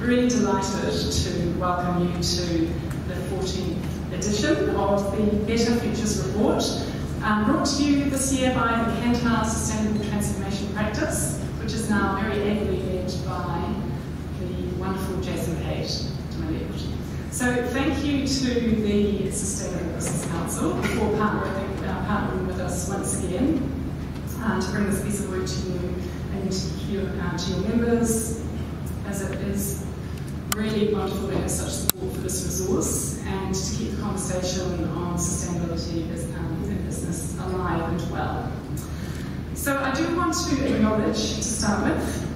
really delighted to welcome you to the 14th edition of the Better Futures Report, brought to you this year by the Kantar Sustainable Transformation Practice, which is now very ably led by the wonderful Jason Pate to my left. So thank you to the Sustainable Business Council for partnering with us once again to bring this piece of work to you and to your members, as it is really wonderful to have such support for this resource and to keep the conversation on sustainability in business alive and well. So I do want to acknowledge, to start with,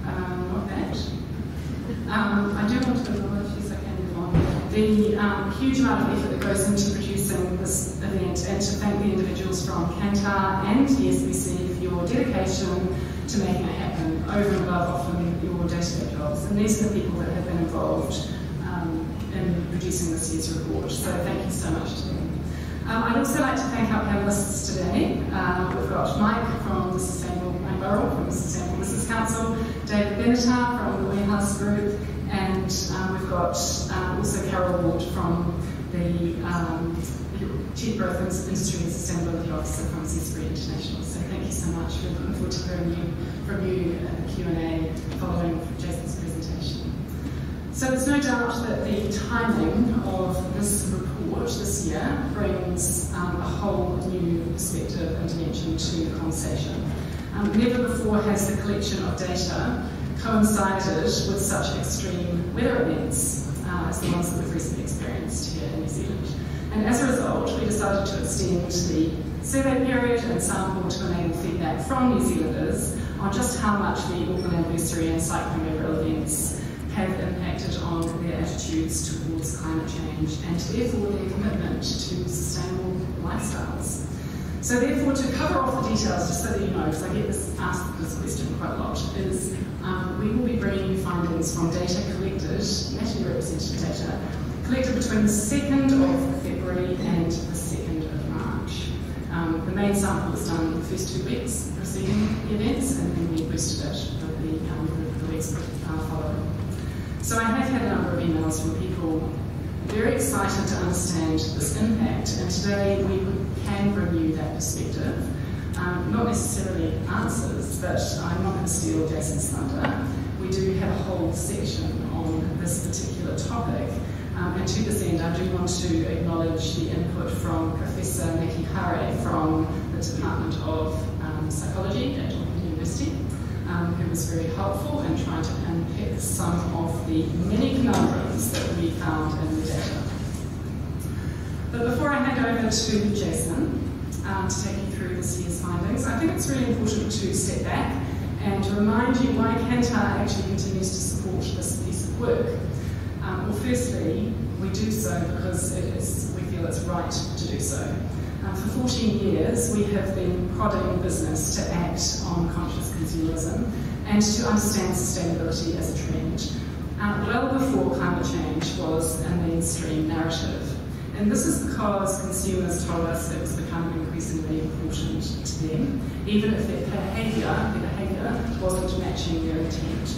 I do want to acknowledge, yes I can move on, the huge amount of effort that goes into producing this event, and to thank the individuals from Kantar and the SBC for your dedication to making it happen over and above often your day-to-day jobs. And these are the people that have been involved in producing this year's report, so thank you so much to them. I'd also like to thank our panellists today. We've got Mike from the Sustainable Business Council, David Benatar from the Warehouse Group, and we've got also Carol Ward from the Chief Growth Industry and Sustainability Officer from Zespri International. So thank you so much. We're looking forward to hearing from you at the Q&A following Jason's presentation. So there's no doubt that the timing of this report this year brings a whole new perspective and dimension to the conversation. Never before has the collection of data coincided with such extreme weather events as the ones that we've recently experienced here in New Zealand. And as a result, we decided to extend the survey period and sample to enable feedback from New Zealanders on just how much the Auckland anniversary and cyclone weather events have impacted on their attitudes towards climate change and therefore their commitment to sustainable lifestyles. So therefore, to cover off the details, just so that you know, because I get asked this question quite a lot, is we will be bringing you findings from data collected, nationally representative data, collected between the 2nd of February and the 2nd of March. The main sample was done the first 2 weeks preceding the events, and then we boosted it for the weeks following. So I have had a number of emails from people very excited to understand this impact, and today we can bring you that perspective. Not necessarily answers, but I'm not going to steal Jason's thunder. We do have a whole section on this particular topic. And to this end, I do want to acknowledge the input from Professor Niki Hare from the Department of Psychology at Auckland University, who was very helpful in trying to unpick some of the many conundrums that we found in the data. But before I hand over to Jason to take you through this year's findings, I think it's really important to step back and to remind you why Kantar actually continues to support this piece of work. Well, firstly, we do so because we feel it's right to do so. For 14 years, we have been prodding business to act on conscious consumerism and to understand sustainability as a trend, well before climate change was a mainstream narrative. And this is because consumers told us it was becoming increasingly important to them, even if their behaviour wasn't matching their intent.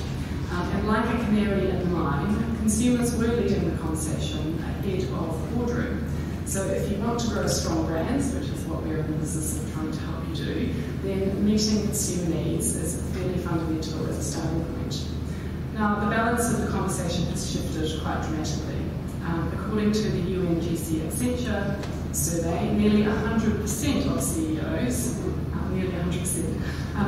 And like a canary in the mine, consumers were leading the conversation ahead of boardroom. So if you want to grow strong brands, which is what we're in the business of trying to help you do, then meeting consumer needs is fairly fundamental as a starting point. Now, the balance of the conversation has shifted quite dramatically. According to the UNGC Accenture survey, nearly 100% of CEOs,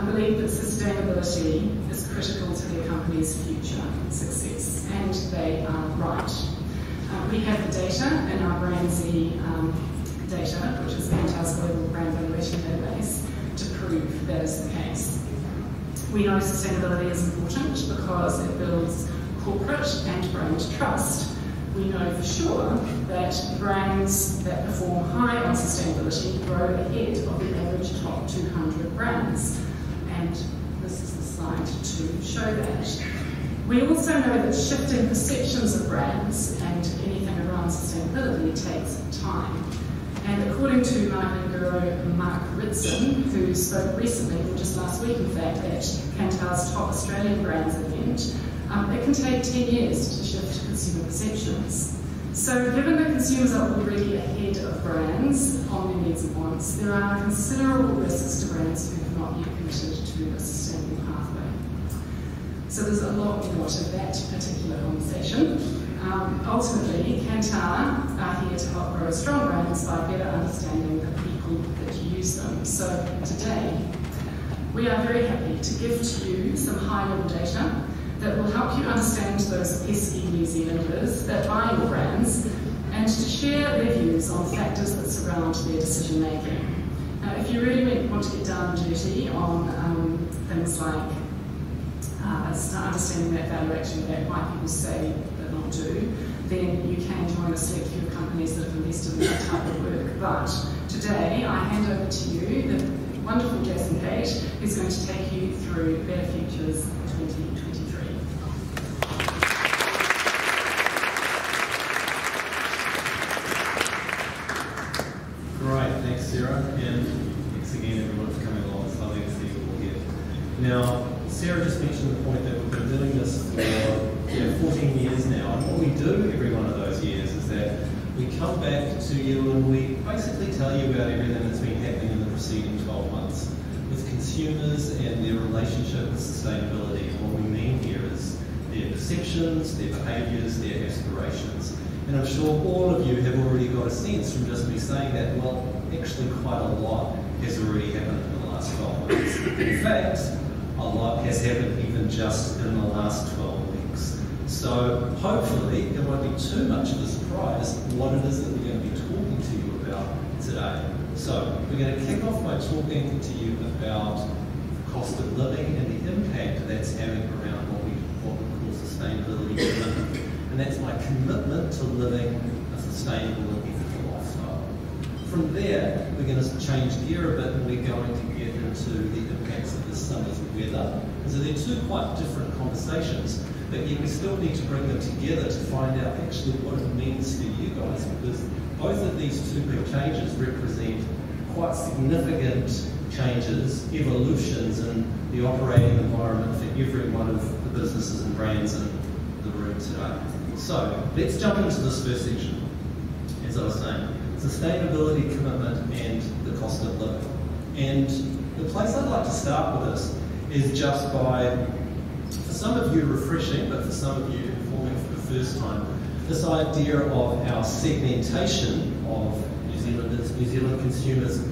believe that sustainability is critical to their company's future success, and they are right. We have the data in our BrandZ data, which is Kantar's global brand valuation database, to prove that is the case. We know sustainability is important because it builds corporate and brand trust. We know for sure that brands that perform high on sustainability grow ahead of the average top 200 brands. And this is the slide to show that. We also know that shifting perceptions of brands and anything around sustainability takes time. And according to marketing guru Mark Ritson, who spoke recently, just last week in fact, at Kantar's Top Australian Brands event, it can take 10 years to shift consumer perceptions. So given that consumers are already ahead of brands on their needs and wants, there are considerable risks to brands who have not yet committed to a sustainable pathway. So there's a lot more to that particular conversation. Ultimately, Kantar are here to help grow strong brands by better understanding the people that use them. So today, we are very happy to give to you some high-level data that will help you understand those pesky New Zealanders that buy your brands and to share their views on factors that surround their decision-making. Now, if you really want to get down and dirty on things like understanding that value action that white people say but not do, then you can join a select few companies that have invested in that type of work. But today, I hand over to you the wonderful Jason Page, who's going to take you through Better Futures 2023. Great, thanks Sarah, and thanks again everyone for coming along. It's lovely to see you all here. Now, Sarah just mentioned the point that we've been doing this for 14 years now, and what we do every one of those years is that we come back to you and we basically tell you about everything that's been happening in the preceding 12 months with consumers and their relationship with sustainability. And what we mean here is their perceptions, their behaviours, their aspirations. And I'm sure all of you have already got a sense from just me saying that, well, actually quite a lot has already happened in the last 12 months. In fact, a lot has happened even just in the last 12 weeks. So hopefully it won't be too much of a surprise what it is that we're going to be talking to you about today. So we're going to kick off by talking to you about cost of living and the impact that's having around what we call sustainability commitment. And that's my commitment to living a sustainable and ethical lifestyle. From there, we're going to change gear a bit and we're going to get into the impacts of this summer's weather. And so they're two quite different conversations, but yet we still need to bring them together to find out actually what it means for you guys, because both of these two big changes represent quite significant changes, evolutions in the operating environment for every one of the businesses and brands in the room today. So let's jump into this first section. As I was saying, sustainability commitment and the cost of living. And the place I'd like to start with this is just by, for some of you refreshing, but for some of you informing for the first time, this idea of our segmentation of New Zealand consumers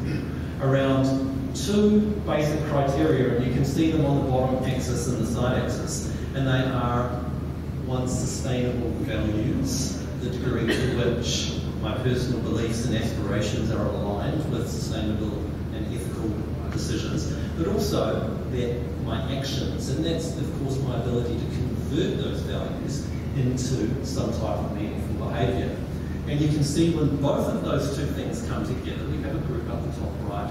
around two basic criteria, and you can see them on the bottom axis and the side axis, and they are, one, sustainable values, the degree to which my personal beliefs and aspirations are aligned with sustainable and ethical decisions, but also that my actions, and that's of course my ability to convert those values into some type of meaningful behaviour. And you can see when both of those two things come together, we have a group up the top right,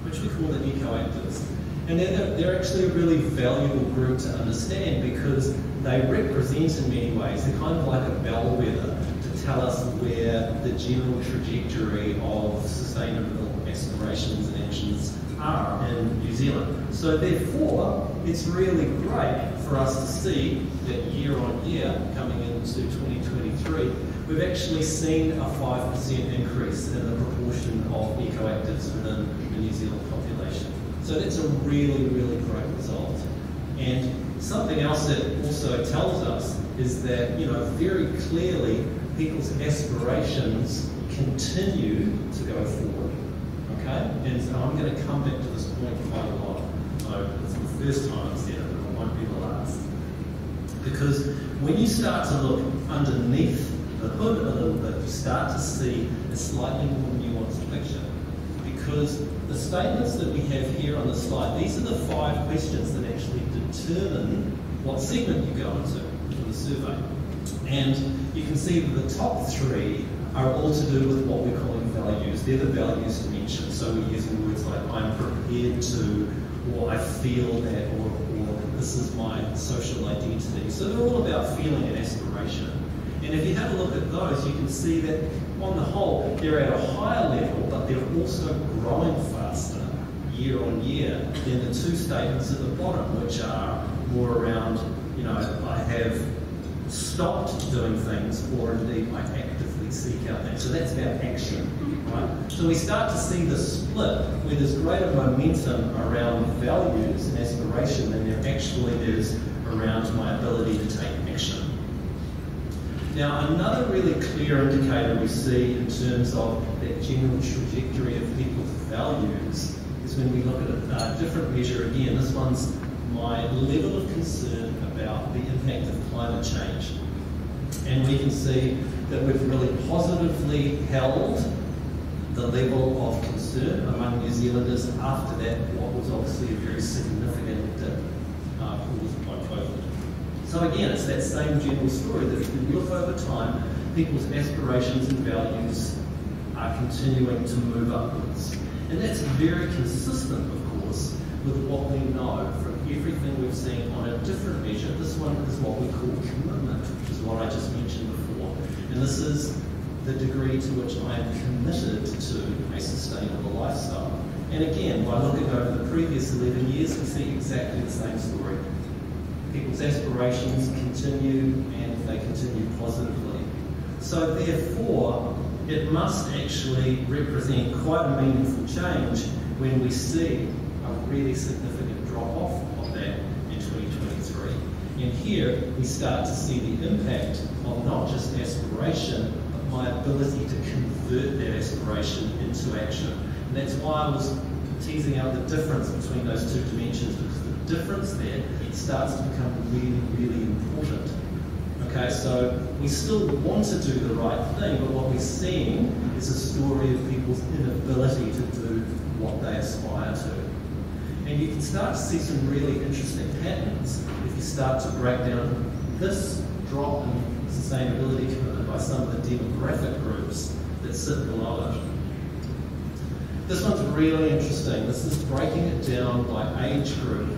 which we call the eco-actives. And they're actually a really valuable group to understand because they represent in many ways, they're kind of like a bellwether to tell us where the general trajectory of sustainable aspirations and actions are in New Zealand. So therefore, it's really great for us to see that year on year, coming into 2023, we've actually seen a 5% increase in the proportion of eco-actives within the New Zealand population. So that's a really, really great result. And something else that also tells us is that, you know, very clearly people's aspirations continue to go forward. Okay? And so I'm going to come back to this point quite a lot. So it's the first time I've said it, but it won't be the last. Because when you start to look underneath the hood a little bit, you start to see a slightly more nuanced picture. Because the statements that we have here on the slide, these are the 5 questions that actually determine what segment you go into in the survey. And you can see that the top 3 are all to do with what we're calling values. They're the values dimension. So we're using words like I'm prepared to, or I feel that, or this is my social identity. So they're all about feeling and aspiration. And if you have a look at those, you can see that on the whole, they're at a higher level, but they're also growing faster year on year than the 2 statements at the bottom, which are more around, I have stopped doing things, or indeed I actively seek out things. So that's about action, right? So we start to see the split where there's greater momentum around values and aspiration than there actually is around my ability to take action. Now, another really clear indicator we see in terms of that general trajectory of people's values is when we look at a different measure again. This one's my level of concern about the impact of climate change. And we can see that we've really positively held the level of concern among New Zealanders after that, what was obviously a very significant dip caused by COVID. So again, it's that same general story that if we look over time, people's aspirations and values are continuing to move upwards. And that's very consistent, of course, with what we know from everything we've seen on a different measure. This one is what we call commitment, which is what I just mentioned before. And this is the degree to which I am committed to a sustainable lifestyle. And again, by looking over the previous 11 years, we see exactly the same story. People's aspirations continue, and they continue positively. So therefore, it must actually represent quite a meaningful change when we see a really significant drop-off of that in 2023. And here we start to see the impact of not just aspiration, but my ability to convert that aspiration into action. And that's why I was teasing out the difference between those two dimensions, because the difference there starts to become really, really important. Okay, so we still want to do the right thing, but what we're seeing is a story of people's inability to do what they aspire to. And you can start to see some really interesting patterns if you start to break down this drop in sustainability commitment by some of the demographic groups that sit below it. This one's really interesting. This is breaking it down by age group.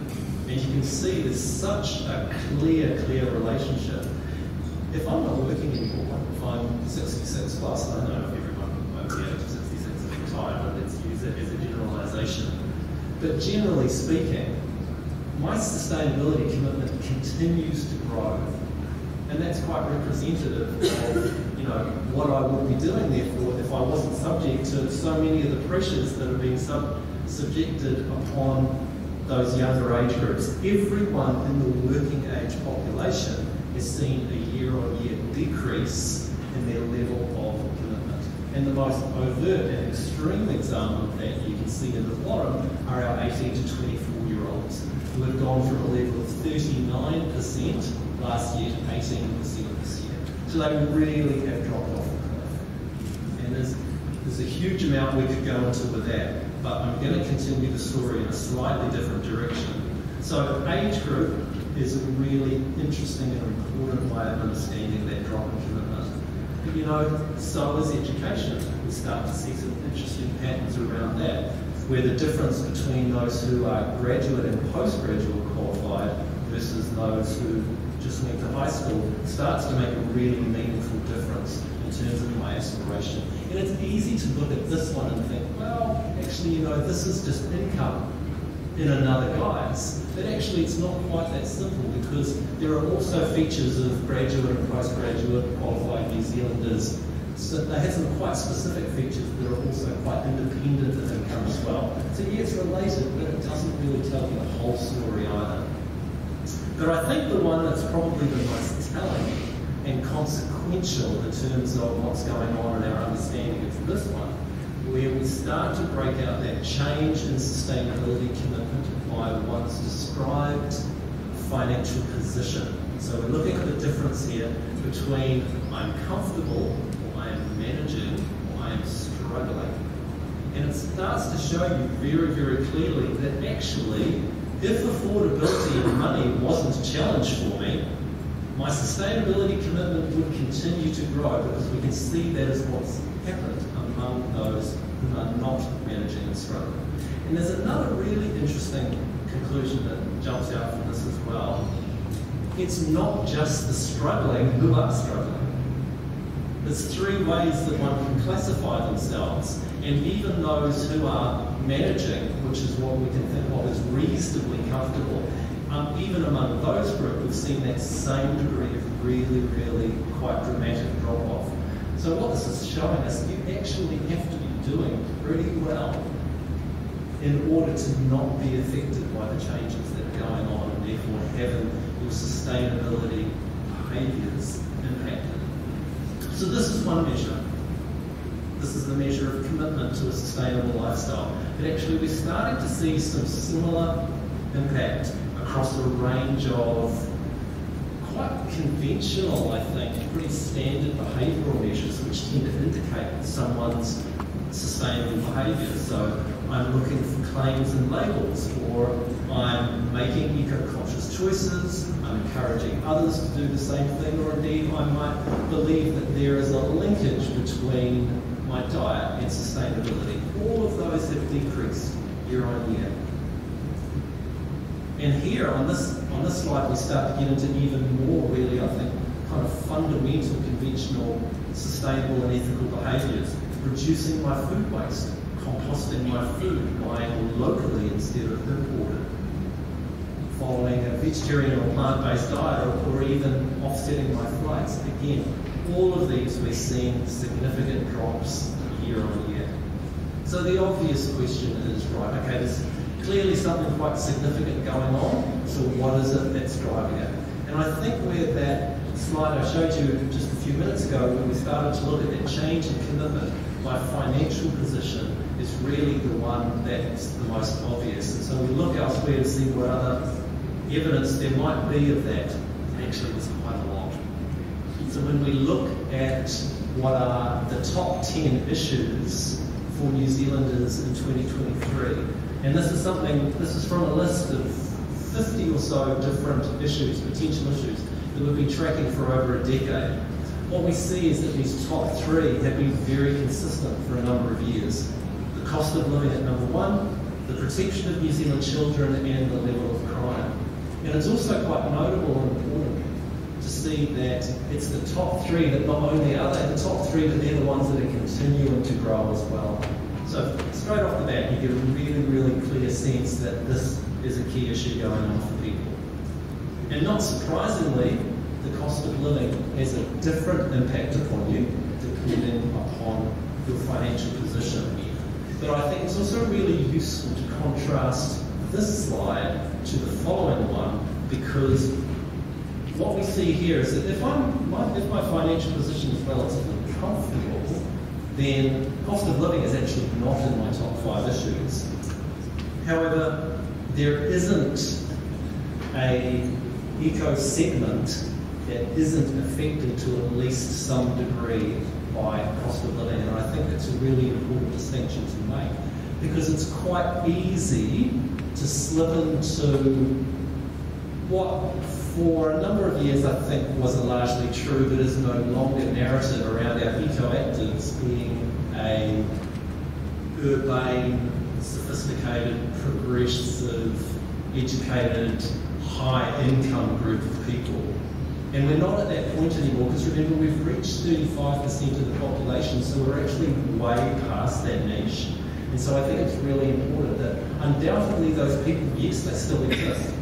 And you can see there's such a clear relationship. If I'm not working anymore, if I'm 66 plus, I don't know if everyone over the age of 66 is retired, but let's use it as a generalisation. But generally speaking, my sustainability commitment continues to grow. And that's quite representative of what I would be doing therefore if I wasn't subject to so many of the pressures that are being subjected upon those younger age groups. Everyone in the working age population has seen a year-on-year decrease in their level of commitment. And the most overt and extreme example of that you can see in the bottom are our 18 to 24-year-olds who have gone from a level of 39% last year to 18% this year. So they really have dropped off the cliff. And there's a huge amount we could go into with that, but I'm going to continue the story in a slightly different direction. So age group is a really interesting and important way of understanding that drop in commitment. But so is education. We start to see some interesting patterns around that, where the difference between those who are graduate and postgraduate qualified versus those who just went to high school starts to make a really meaningful difference in terms of my aspiration. And it's easy to look at this one and think, well, actually, this is just income in another guise. But actually, it's not quite that simple, because there are also features of graduate and postgraduate qualified New Zealanders. So they have some quite specific features that are also quite independent of income as well. So yeah, it's related, but it doesn't really tell you the whole story either. But I think the one that's probably the most telling and consequential in terms of what's going on in our understanding is this one, where we start to break out that change in sustainability commitment by one's described financial position. So we're looking at the difference here between I'm comfortable, or I am managing, or I am struggling. And it starts to show you very, very clearly that actually, if affordability of money wasn't a challenge for me, my sustainability commitment would continue to grow, because we can see that is what's happened among those who are not managing and struggling. And there's another really interesting conclusion that jumps out from this as well. It's not just the struggling who are struggling. There's three ways that one can classify themselves, and even those who are managing, which is what we can think of as reasonably comfortable, even among those groups, we've seen that same degree of really quite dramatic drop-off. So what this is showing us, you actually have to be doing pretty well in order to not be affected by the changes that are going on, and therefore having your sustainability behaviours impacted. So this is one measure. This is the measure of commitment to a sustainable lifestyle. But actually we're starting to see some similar impact across a range of quite conventional, I think, pretty standard behavioural measures which tend to indicate someone's sustainable behaviour. So I'm looking for claims and labels, or I'm making eco-conscious choices, I'm encouraging others to do the same thing, or indeed I might believe that there is a linkage between my diet and sustainability. All of those have decreased year on year. And here on this slide we start to get into even more really, I think, kind of fundamental, conventional, sustainable and ethical behaviours. Reducing my food waste, composting my food, buying locally instead of imported, following a vegetarian or plant-based diet, or even offsetting my flights. Again, all of these we're seeing significant drops year on year. So the obvious question is, right, okay, there's clearly something quite significant going on, so what is it that's driving it? And I think where that slide I showed you just a few minutes ago, when we started to look at that change in commitment, my financial position is really the one that's the most obvious. And so we look elsewhere to see what other evidence there might be of that. Actually, there's quite a lot. So when we look at what are the top 10 issues for New Zealanders in 2023, and this is from a list of 50 or so different issues, potential issues, that we've been tracking for over a decade. What we see is that these top 3 have been very consistent for a number of years. The cost of living at number 1, the protection of New Zealand children, and the level of crime. And it's also quite notable and important to see that it's the top 3 that not only are they the top 3, but they're the ones that are continuing to grow as well. So straight off the bat, you get a really clear sense that this is a key issue going on for people. And not surprisingly, the cost of living has a different impact upon you depending upon your financial position. But I think it's also really useful to contrast this slide to the following one, because what we see here is that if my financial position is relatively comfortable, then cost of living is actually not in my top 5 issues. However, there isn't a eco segment that isn't affected to at least some degree by cost of living, and I think it's a really important distinction to make, because it's quite easy to slip into what for a number of years I think was a largely true but is no longer narrative around our eco-actives being a urbane, sophisticated, progressive, educated, high-income group of people. And we're not at that point anymore, because remember, we've reached 35% of the population, so we're actually way past that niche. And so I think it's really important that undoubtedly those people, yes, they still exist.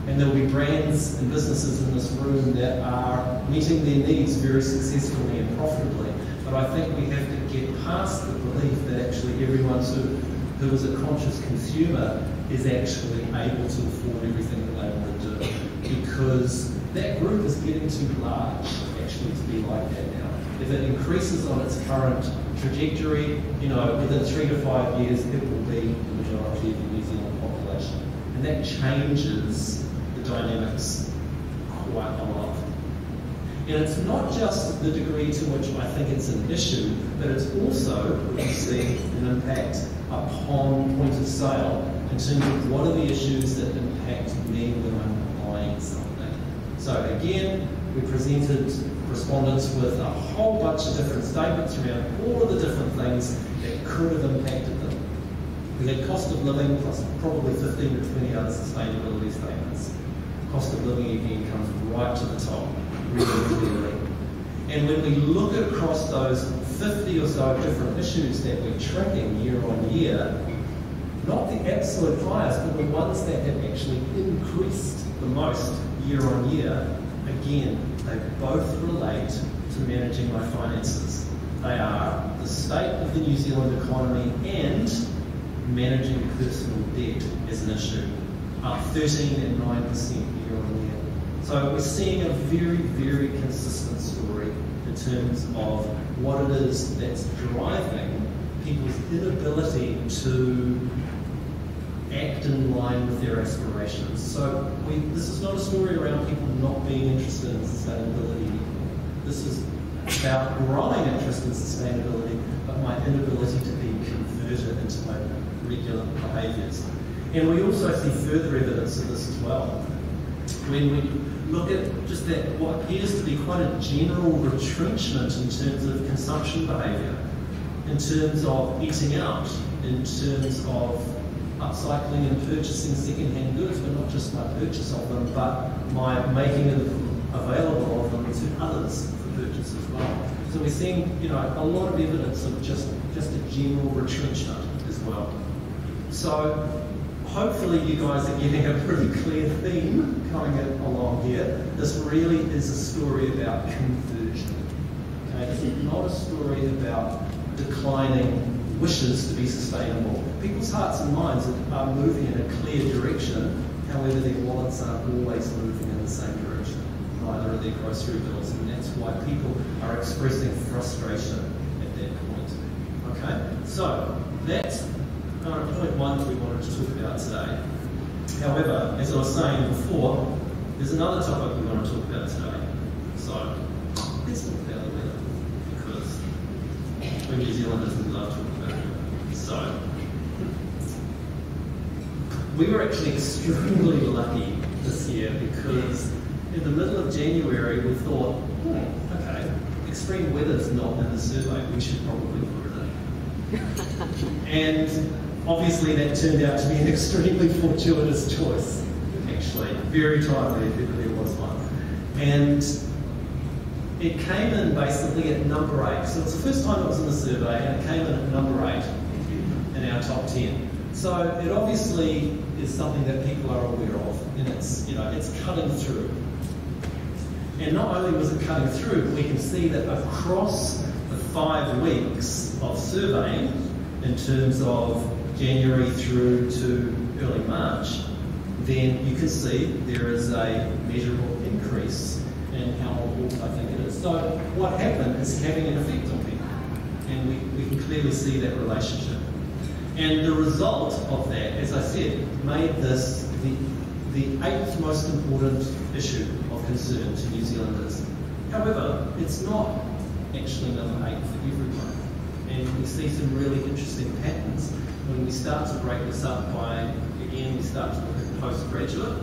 And there will be brands and businesses in this room that are meeting their needs very successfully and profitably. But I think we have to get past the belief that actually everyone who is a conscious consumer is actually able to afford everything that they want to do. Because that group is getting too large actually to be like that now. If it increases on its current trajectory, within 3 to 5 years, it will be the majority of the New Zealand population. And that changes the dynamics quite a lot. And it's not just the degree to which I think it's an issue, but it's also, we can see, an impact upon point of sale in terms of what are the issues that impact me when I'm buying something. So again, we presented respondents with a whole bunch of different statements around all of the different things that could have impacted them. We had cost of living plus probably 15 to 20 other sustainability statements. Cost of living again comes right to the top, really clearly. And when we look across those 50 or so different issues that we're tracking year on year, not the absolute highest, but the ones that have actually increased the the most year on year, again, they both relate to managing my finances. They are the state of the New Zealand economy and managing personal debt as an issue, up 13 and 9% year on year. So we're seeing a very, very consistent story in terms of what it is that's driving people's inability to act in line with their aspirations. So this is not a story around people not being interested in sustainability anymore. This is about growing interest in sustainability, but my inability to be converted into my regular behaviours. And we also see further evidence of this as well. When we look at just that, what appears to be quite a general retrenchment in terms of consumption behaviour, in terms of eating out, in terms of upcycling and purchasing second-hand goods, but not just my purchase of them, but my making it available of them to others for purchase as well. So we're seeing, a lot of evidence of just a general retrenchment as well. So hopefully you guys are getting a pretty clear theme coming along here. This really is a story about conversion. Okay, this is not a story about declining wishes to be sustainable. People's hearts and minds are moving in a clear direction, however their wallets aren't always moving in the same direction. Neither are their grocery bills, and that's why people are expressing frustration at that point. Okay, so that's point one that we wanted to talk about today. However, as I was saying before, there's another topic we want to talk about today. So let's talk about the weather, because we New Zealanders love talking about it. So we were actually extremely lucky this year, because in the middle of January we thought, okay, extreme weather's not in the survey, we should probably put it in. And obviously that turned out to be an extremely fortuitous choice, actually. Very timely if ever there was one. And it came in basically at number 8. So it's the first time it was in the survey, and it came in at number 8 in our top 10. So it obviously is something that people are aware of, and it's, it's cutting through. And not only was it cutting through, but we can see that across the 5 weeks of surveying, in terms of January through to early March, then you can see there is a measurable increase in how important I think it is. So what happened is having an effect on people, and we can clearly see that relationship. And the result of that, as I said, made this the 8th most important issue of concern to New Zealanders. However, it's not actually number 8 for everyone. And we see some really interesting patterns when we start to break this up by, again, we start to look at postgraduate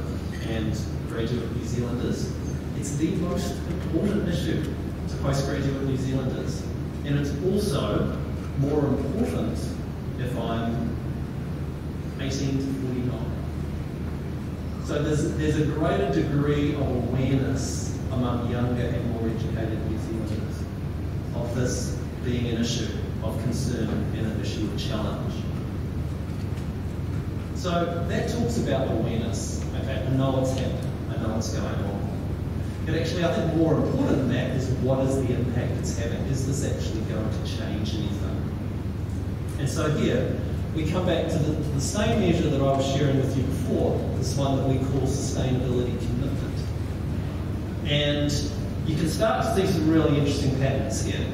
and graduate New Zealanders. It's the most important issue to postgraduate New Zealanders. And it's also more important if I'm 18 to 49. So there's a greater degree of awareness among younger and more educated New Zealanders of this being an issue of concern and an issue of challenge. So that talks about awareness. Okay, I know what's happening, I know what's going on. But actually, I think more important than that is what is the impact it's having? Is this actually going to change anything? And so here, we come back to the same measure that I was sharing with you before, this one that we call sustainability commitment. And you can start to see some really interesting patterns here.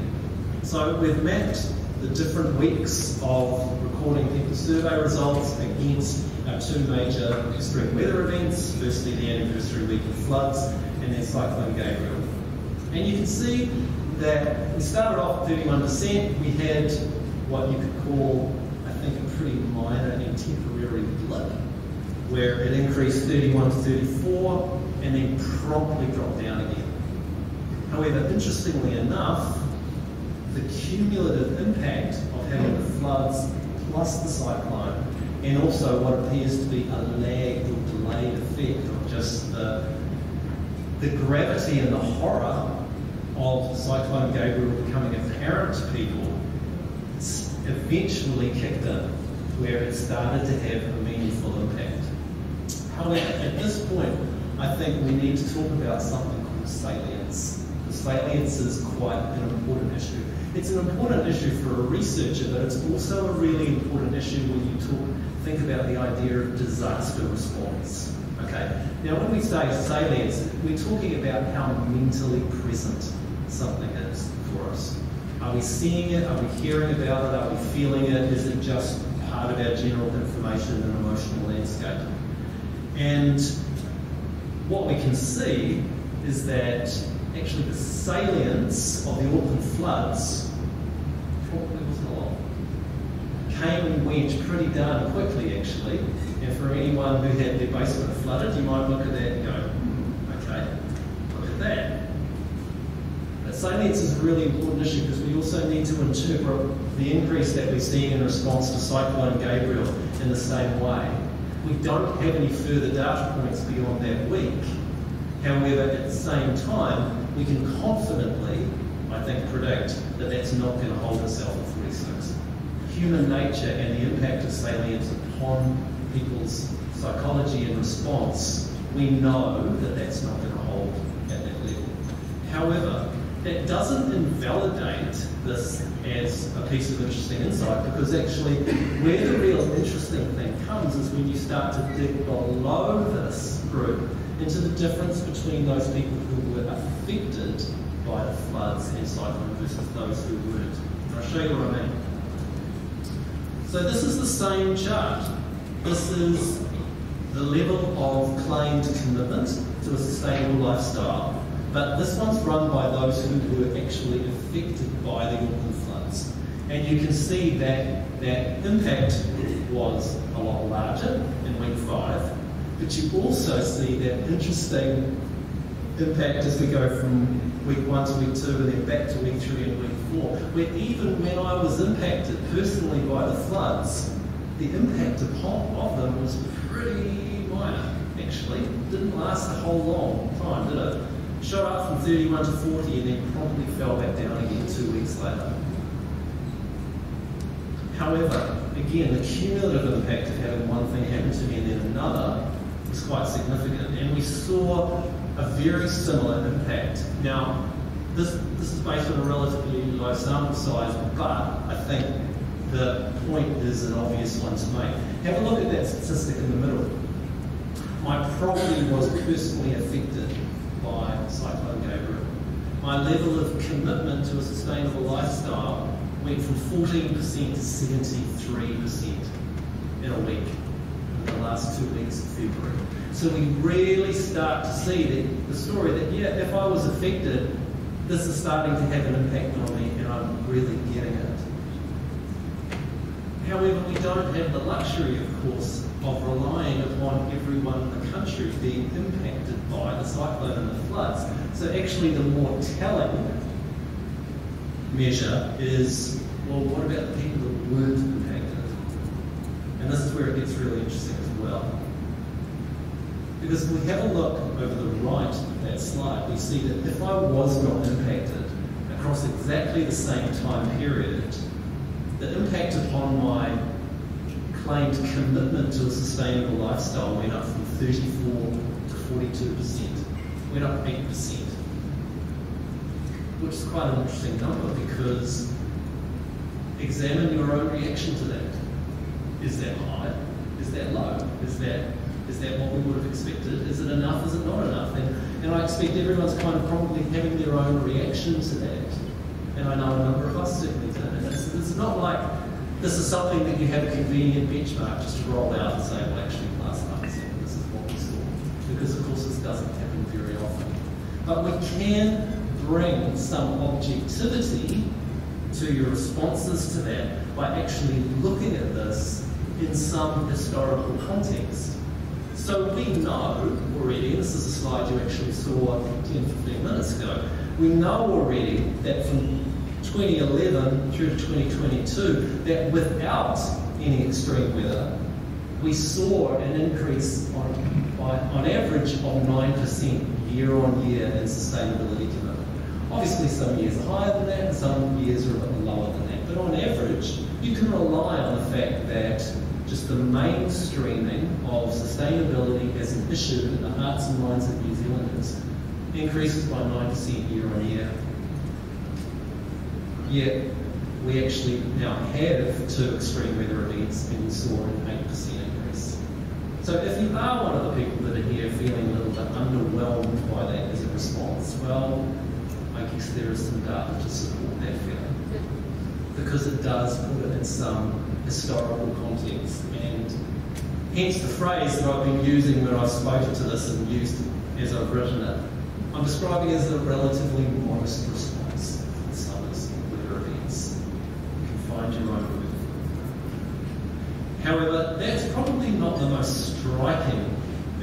So we've mapped the different weeks of recording people's survey results against our 2 major extreme weather events, firstly the anniversary week of floods, and then Cyclone Gabriel. And you can see that we started off 31%, we had what you could call, I think, a pretty minor and temporary blip, where it increased 31 to 34, and then promptly dropped down again. However, interestingly enough, the cumulative impact of having the floods plus the cyclone, and also what appears to be a lagged or delayed effect of just the gravity and the horror of Cyclone Gabriel becoming apparent to people, eventually kicked in, where it started to have a meaningful impact. However, at this point, I think we need to talk about something called salience. The salience is quite an important issue. It's an important issue for a researcher, but it's also a really important issue when you think about the idea of disaster response. Okay. Now, when we say salience, we're talking about how mentally present something is for us. Are we seeing it? Are we hearing about it? Are we feeling it? Is it just part of our general information and emotional landscape? And what we can see is that actually the salience of the Auckland floods probably wasn't a lot. Came and went pretty darn quickly, actually. And for anyone who had their basement flooded, you might look at that and go, okay, look at that. But salience is a really important issue because we also need to interpret the increase that we're seeing in response to Cyclone Gabriel in the same way. We don't have any further data points beyond that week. However, at the same time, we can confidently, I think, predict that that's not going to hold itself at 46. Human nature and the impact of salience upon people's psychology and response, we know that that's not going to hold at that level. However, that doesn't invalidate this as a piece of interesting insight, because actually where the real interesting thing comes is when you start to dig below this group into the difference between those people who were affected by the floods and cyclone versus those who weren't. And I'll show you what I mean. So this is the same chart. This is the level of claimed commitment to a sustainable lifestyle. But this one's run by those who were actually affected by the Auckland floods. And you can see that that impact was a lot larger in week 5, but you also see that interesting impact as we go from week 1 to week 2 and then back to week 3 and week 4, where even when I was impacted personally by the floods, the impact of them was pretty minor, actually. It didn't last a whole long time, did it? Shot up from 31 to 40 and then promptly fell back down again 2 weeks later. However, again, the cumulative impact of having one thing happen to me and then another was quite significant, and we saw a very similar impact. Now, this is based on a relatively low sample size, but I think the point is an obvious one to make. Have a look at that statistic in the middle. My property was personally affected by Cyclone Gabriel. My level of commitment to a sustainable lifestyle went from 14% to 73% in a week, in the last 2 weeks of February. So we really start to see the story that, yeah, if I was affected, this is starting to have an impact on me and I'm really getting it. However, we don't have the luxury, of course, of relying upon everyone in the country being impacted by the cyclone and the floods. So actually the more telling measure is, well, what about the people that weren't impacted? And this is where it gets really interesting as well. Because if we have a look over the right of that slide, we see that if I was not impacted across exactly the same time period, the impact upon my claimed commitment to a sustainable lifestyle went up from 34 to 42%, went up 8%, which is quite an interesting number because examine your own reaction to that. Is that high? Is that low? Is that what we would have expected? Is it enough? Is it not enough? And I expect everyone's kind of probably having their own reaction to that. And I know a number of us certainly do. And it's not like this is something that you have a convenient benchmark just to roll out and say, well, actually, last month, this is what we saw. Because, of course, this doesn't happen very often. But we can bring some objectivity to your responses to that by actually looking at this in some historical context. So we know already, this is a slide you actually saw 10, 15 minutes ago, we know already that from 2011 through to 2022, that without any extreme weather, we saw an increase on average of 9% year on year in sustainability commitment. Obviously some years are higher than that, and some years are a bit lower than that, but on average, you can rely on the fact that just the mainstreaming of sustainability as an issue in the hearts and minds of New Zealanders increases by 9% year on year. Yet we actually now have 2 extreme weather events and we saw an 8% increase. So if you are one of the people that are here feeling a little bit underwhelmed by that as a response, well, I guess there is some data to support that feeling. Because it does put it in some historical context, and hence the phrase that I've been using when I've spoken to this and used as I've written it. I'm describing it as a relatively modest response to summer's weather events. You can find your own word. However, that's probably not the most striking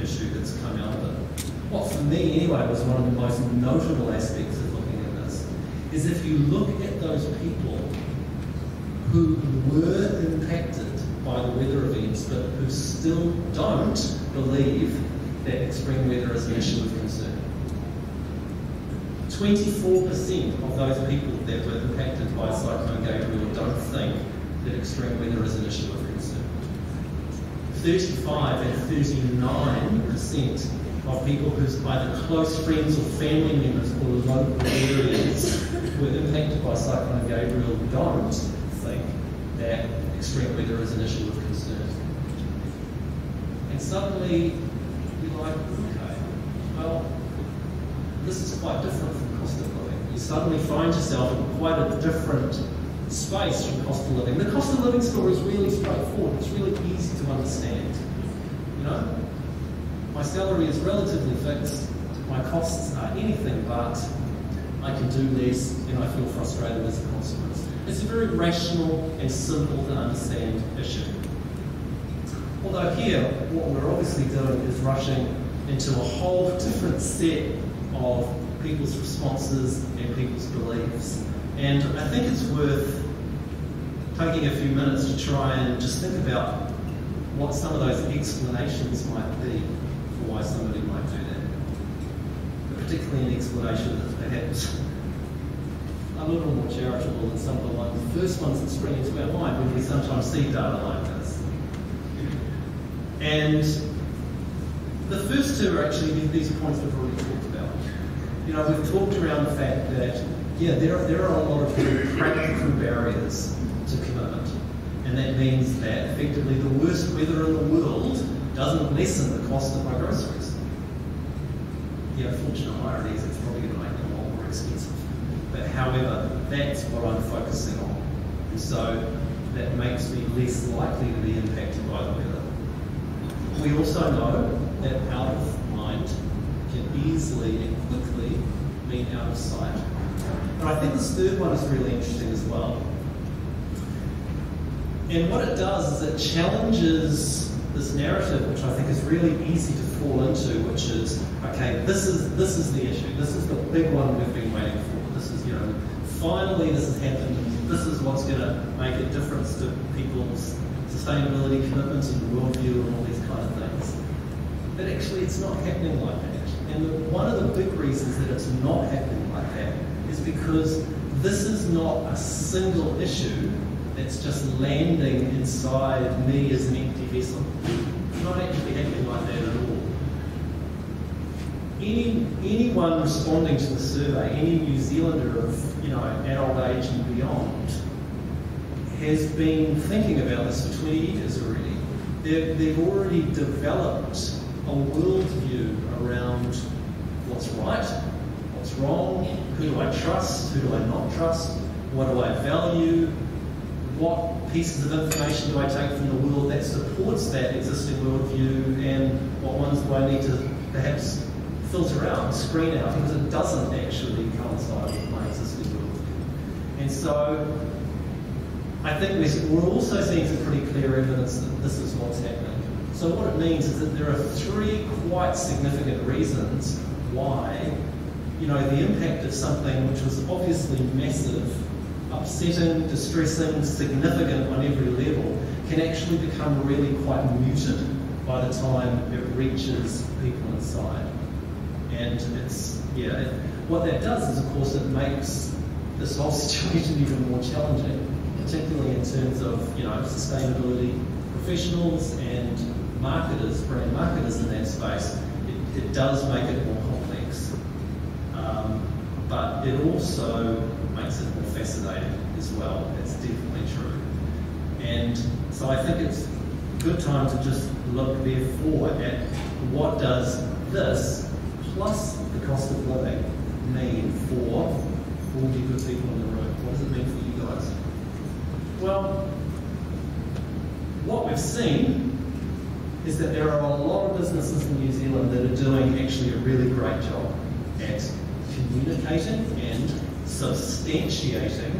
issue that's come out of it. What for me anyway was one of the most notable aspects of looking at this is if you look at those people who were impacted by the weather events but who still don't believe that extreme weather is an issue of concern. 24% of those people that were impacted by Cyclone Gabriel don't think that extreme weather is an issue of concern. 35 and 39% of people whose either close friends or family members or local areas were impacted by Cyclone Gabriel don't think that extreme weather is an issue of concern. And suddenly you're like, okay, well, this is quite different from cost of living. You suddenly find yourself in quite a different space from cost of living. The cost of living story is really straightforward. It's really easy to understand. You know, my salary is relatively fixed. My costs are anything but. I can do less, and I feel frustrated as a consequence. It's a very rational and simple to understand issue. Although here, what we're obviously doing is rushing into a whole different set of people's responses and people's beliefs. And I think it's worth taking a few minutes to try and just think about what some of those explanations might be for why somebody might do that. But particularly an explanation that's perhaps a little more charitable than some of the first ones that spring into our mind when we sometimes see data like this. And the first two are actually these points we've already talked about. You know, we've talked around the fact that, yeah, there are a lot of very practical barriers to commitment. And that means that effectively the worst weather in the world doesn't lessen the cost of my groceries. The unfortunate irony is it's probably going to make them a lot more expensive. But however, that's what I'm focusing on. And so that makes me less likely to be impacted by the weather. We also know that out of mind can easily and quickly mean out of sight. And I think this third one is really interesting as well. And what it does is it challenges this narrative, which I think is really easy to fall into, which is, okay, this is the issue. This is the big one we've been waiting for. This is, you know, finally this has happened. This is what's going to make a difference to people's sustainability commitments and worldview and all these kind of things. But actually it's not happening like that. And one of the big reasons that it's not happening like that is because this is not a single issue that's just landing inside me as an empty vessel. It's not actually happening like that at all. Anyone responding to the survey, any New Zealander of, you know, adult age and beyond, has been thinking about this for 20 years already. They've already developed a worldview around what's right, what's wrong, who do I trust, who do I not trust, what do I value, what pieces of information do I take from the world that supports that existing worldview, and what ones do I need to perhaps filter out, screen out, because it doesn't actually coincide with my existing worldview. And so I think we're also seeing some pretty clear evidence that this is what's happening. So what it means is that there are three quite significant reasons why, you know, the impact of something which was obviously massive, upsetting, distressing, significant on every level, can actually become really quite muted by the time it reaches people inside. And it's, yeah, what that does is, of course, it makes this whole situation even more challenging, particularly in terms of, you know, sustainability, professionals and marketers, brand marketers in that space, it does make it more complex. But it also makes it more fascinating as well. That's definitely true. And so I think it's a good time to just look therefore at what does this plus the cost of living mean for all the good people in the room. What does it mean for you guys? Well, what we've seen is that there are a lot of businesses in New Zealand that are doing actually a really great job at communicating and substantiating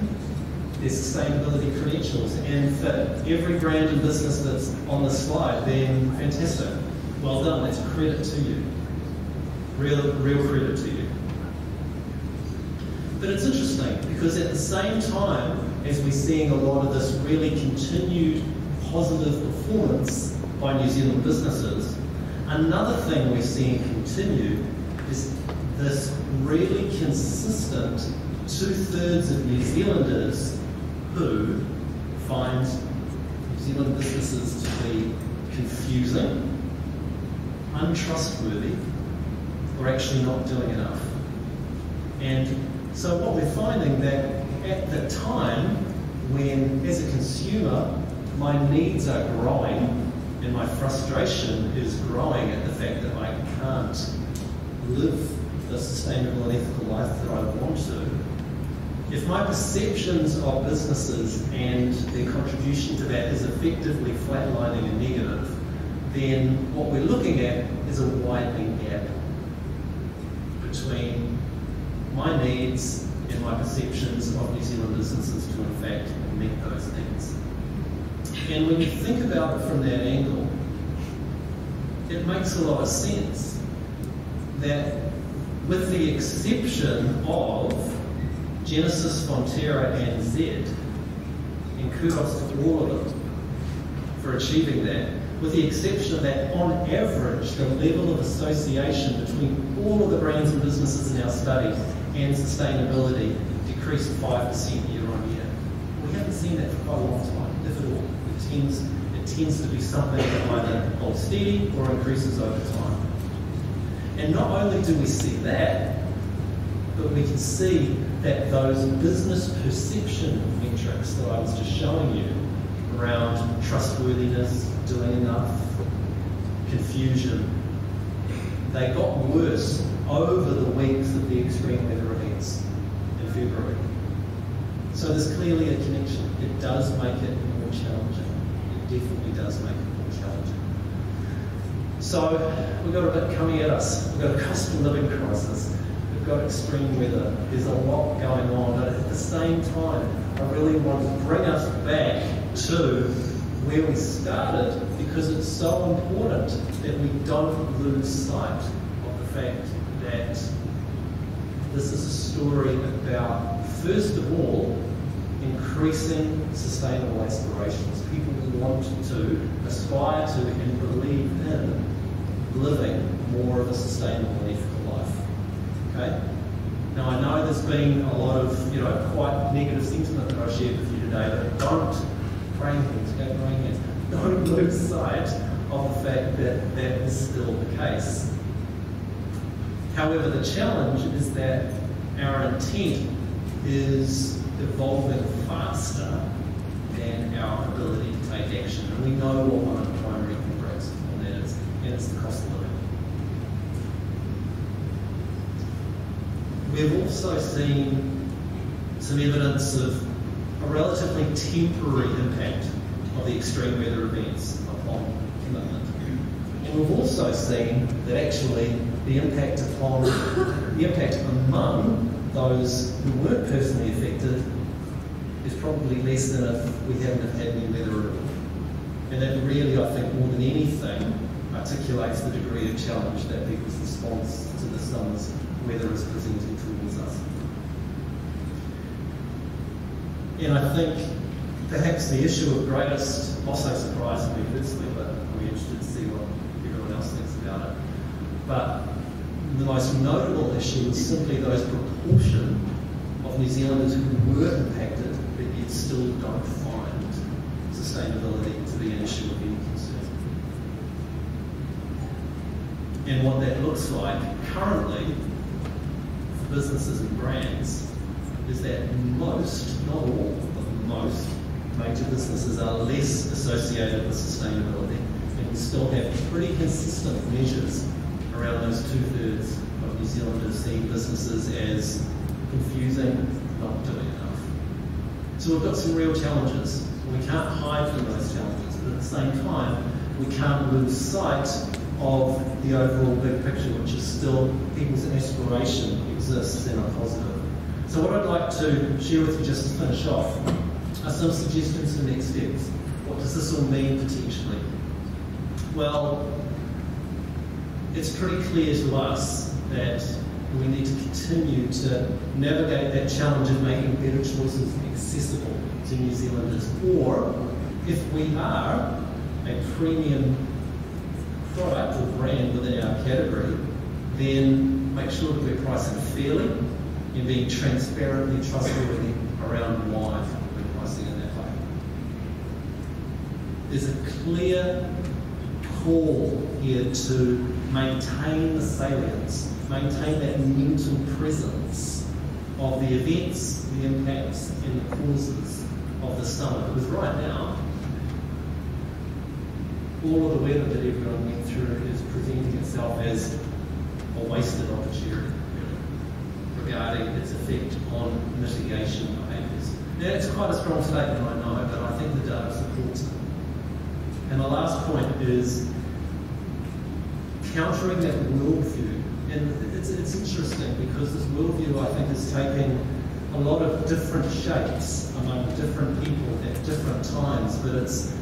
their sustainability credentials. And for every brand and business that's on this slide, then fantastic. Well done, that's credit to you. Real credit to you. But it's interesting because at the same time as we're seeing a lot of this really continued positive performance by New Zealand businesses, another thing we're seeing continue is this really consistent 2/3 of New Zealanders who find New Zealand businesses to be confusing, untrustworthy, or actually not doing enough. And so what we're finding that at the time when, as a consumer, my needs are growing and my frustration is growing at the fact that I can't live the sustainable and ethical life that I want to, if my perceptions of businesses and their contribution to that is effectively flatlining and negative, then what we're looking at is a widening gap between my needs and my perceptions of New Zealand businesses to in fact meet those needs. And when you think about it from that angle, it makes a lot of sense that with the exception of Genesis, Fonterra and Z, and kudos to all of them for achieving that, with the exception of that, on average, the level of association between all of the brands and businesses in our study and sustainability decreased 5% year on year. We haven't seen that for quite a long time, if at all. It tends to be something that either holds steady or increases over time. And not only do we see that, but we can see that those business perception metrics that I was just showing you around trustworthiness, doing enough, confusion, they got worse over the weeks of the extreme weather events in February. So there's clearly a connection. It does make it more challenging. It definitely does make it more challenging. So we've got a bit coming at us. We've got a cost of living crisis. We've got extreme weather. There's a lot going on. But at the same time, I really want to bring us back to where we started, because it's so important that we don't lose sight of the fact that this is a story about, first of all, increasing sustainable aspirations. People want to aspire to and believe in living more of a sustainable and ethical life. Okay? Now I know there's been a lot of, quite negative sentiment that I've shared with you today, but don't lose sight of the fact that that is still the case. However, the challenge is that our intent is evolving faster than our ability to take action. And we know what one of the primary constraints on that is, and it's the cost of living. We've also seen some evidence of a relatively temporary impact of the extreme weather events upon commitment. And we've also seen that actually the impact among those who weren't personally affected is probably less than if we hadn't had any weather at all. And that really, I think, more than anything, articulates the degree of challenge that people's response to the sun's weather is presenting towards us. And I think perhaps the issue of greatest, also surprised me personally, but I'll be interested to see what everyone else thinks about it. But the most notable issue is simply those proportion of New Zealanders who were impacted but yet still don't find sustainability to be an issue of any And what that looks like currently for businesses and brands is that most, not all, but most major businesses are less associated with sustainability, and we still have pretty consistent measures around those 2/3 of New Zealanders seeing businesses as confusing, not doing enough. So we've got some real challenges. We can't hide from those challenges, but at the same time, we can't lose sight of the overall big picture, which is still people's aspiration exists and are positive. So what I'd like to share with you just to finish off are some suggestions for next steps. What does this all mean potentially? Well, it's pretty clear to us that we need to continue to navigate that challenge of making better choices accessible to New Zealanders. Or, if we are a premium product or brand within our category, then make sure that we're pricing fairly and being transparently trustworthy around why we're pricing in that way. There's a clear call here to maintain the salience, maintain that mental presence of the events, the impacts, and the causes of the summit. Because right now, all of the weather that everyone went through is presenting itself as a wasted opportunity, really, regarding its effect on mitigation behaviours. Now, it's quite a strong statement, I know, but I think the data supports it. And the last point is countering that worldview. And it's interesting because this worldview, I think, is taking a lot of different shapes among different people at different times, but it's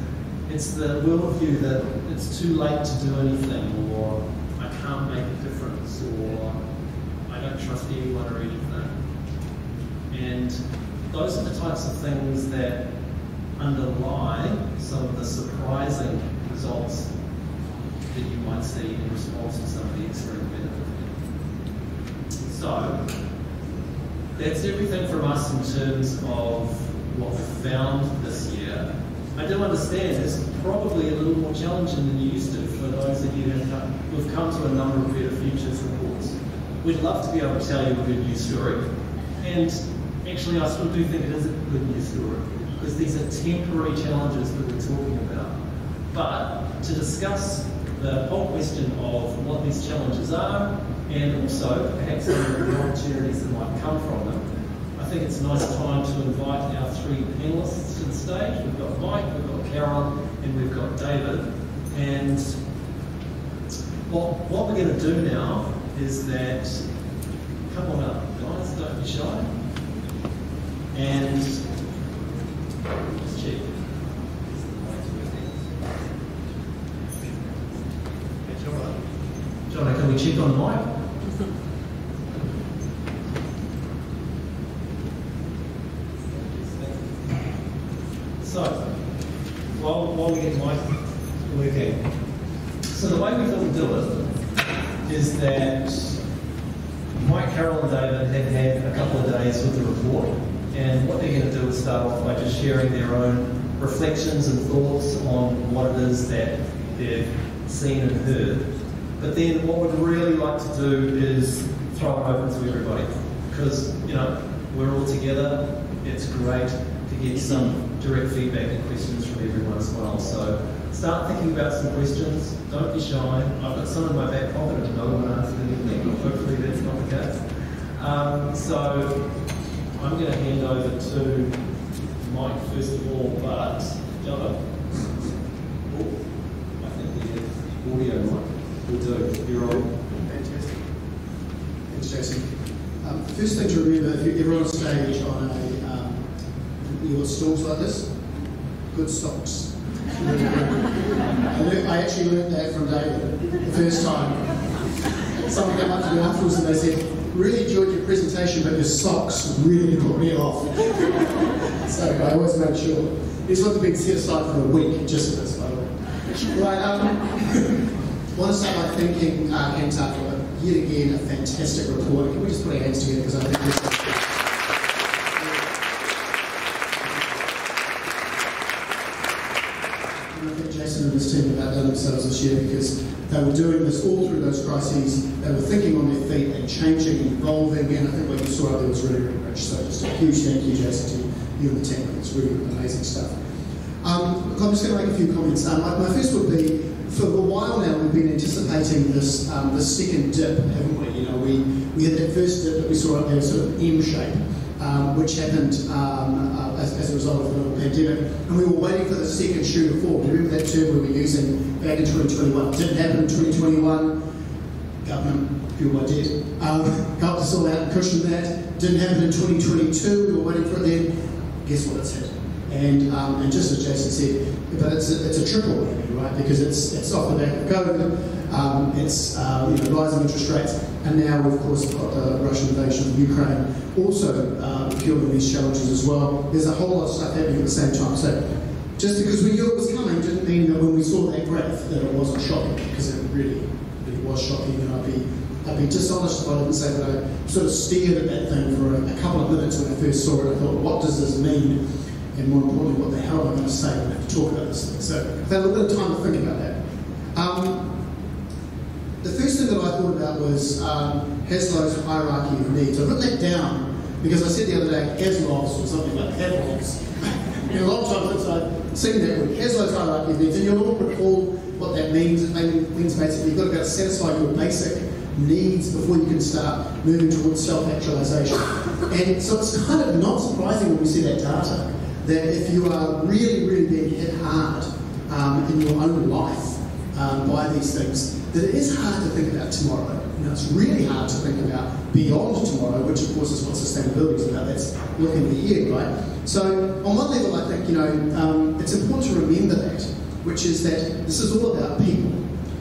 the worldview that it's too late to do anything, or I can't make a difference, or I don't trust anyone or anything. And those are the types of things that underlie some of the surprising results that you might see in response to some of the extreme weather. So, that's everything from us in terms of what we found this year. I do understand it's probably a little more challenging than you used to for those of you who've come to a number of Better Futures reports. We'd love to be able to tell you a good news story, and actually I still do think it is a good news story, because these are temporary challenges that we're talking about. But to discuss the whole question of what these challenges are, and also perhaps some of the opportunities that might come from them, I think it's a nice time to invite our three panellists to the stage. We've got Mike, we've got Carol, and we've got David. And what we're going to do now is that, come on up, guys, don't be shy. And let's check. John, can we check on Mike? So, while we get Mike working, so the way we thought we'd do it is that Mike, Carol and David have had a couple of days with the report, and what they're going to do is start off by just sharing their own reflections and thoughts on what it is that they've seen and heard. But then what we'd really like to do is throw it open to everybody, because, you know, we're all together. It's great to get some direct feedback and questions from everyone as well. So start thinking about some questions. Don't be shy. I've got some in my back pocket if no one answered anything. Hopefully that's not the case. So I'm going to hand over to Mike first of all, but Jono. I think we have audio, Mike. We do. You're on. Fantastic. Thanks, Jason. First thing to remember, if you're ever on stage on you've got stalls like this, good socks. I actually learned that from David the first time. Someone came up to me afterwards and they said, really enjoyed your presentation, but your socks really put me off. So I always make sure. These ones have been set aside for a week just for this, by the way. Right, I want to start by thanking Kantar for yet again a fantastic report. Can we just put our hands together, because I think this is Jason and his team have outdone themselves this year, because They were doing this all through those crises. They were thinking on their feet and changing and evolving, and I think what you saw out there was really, really rich. So just a huge thank you, Jason, to you and the team. It's really amazing stuff. Look, I'm just going to make a few comments. My first would be, for a while now, we've been anticipating this second dip, haven't we? You know, we had that first dip that we saw up there, sort of M shape, which happened as a result of the global pandemic, and we were waiting for the second shoe to fall. Do you remember that term we were using back in 2021? Didn't happen in 2021. Government fueled by debt helped us all out and cushioned that. Didn't happen in 2022. We were waiting for it then. Guess what? It's hit. And just as Jason said, but it's a triple whammy, right? Because it's off the back of COVID, it's rising interest rates, and now we've of course got the Russian invasion of Ukraine also fueling these challenges as well. There's a whole lot of stuff happening at the same time. So just because we knew it was coming didn't mean that when we saw that graph that it wasn't shocking, because it really was shocking. And I'd be dishonest if I didn't say that I sort of stared at that thing for a couple of minutes when I first saw it. I thought, what does this mean? And more importantly, what the hell am I going to say when I have to talk about this thing? So I've had a little bit of time to think about that. The first thing that I thought about was Haslow's hierarchy of needs. I've written that down because I said the other day Haslow's or something like Haslow's. A long time since I've seen that word, Haslow's hierarchy of needs, and you'll all recall what that means. It means basically you've got to be able to satisfy your basic needs before you can start moving towards self-actualization. And so it's kind of not surprising when we see that data, that if you are really, really being hit hard in your own life by these things, that it is hard to think about tomorrow. You know, it's really hard to think about beyond tomorrow, which of course is what sustainability is about. That's looking ahead, right? So on one level, I think, it's important to remember that, which is that this is all about people.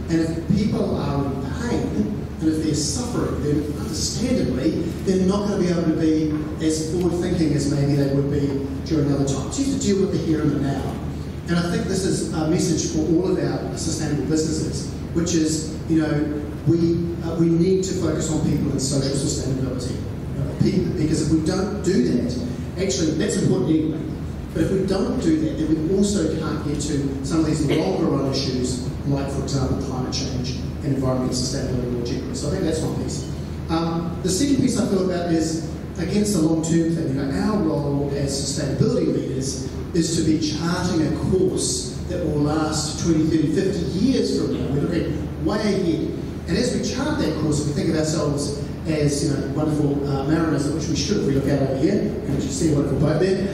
And if people are in pain, and if they're suffering, then understandably, they're not going to be able to be as forward-thinking as maybe they would be during other times. You have to deal with the here and the now. And I think this is a message for all of our sustainable businesses, which is, we need to focus on people and social sustainability. Because if we don't do that, actually, that's important anyway. But if we don't do that, then we also can't get to some of these longer run issues, like, for example, climate change and environmental sustainability more generally. So I think that's one piece. The second piece I feel about is, again, it's a long-term thing. Our role as sustainability leaders is to be charting a course that will last 20, 30, 50 years from now. We're looking way ahead. And as we chart that course, we think of ourselves as wonderful mariners, which we should if we look out over here. You can actually see a wonderful boat there.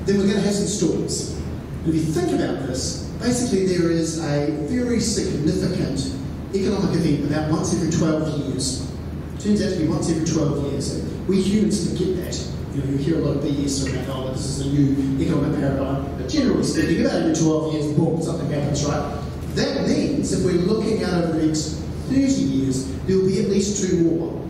Then we're going to have some storms. And if you think about this, basically there is a very significant economic event about once every 12 years. It turns out to be once every 12 years. And we humans forget that. You hear a lot of BS around, this is a new economic paradigm. But generally speaking, about every 12 years, boom, something happens, right? That means if we're looking out over the next 30 years, there will be at least 2 more.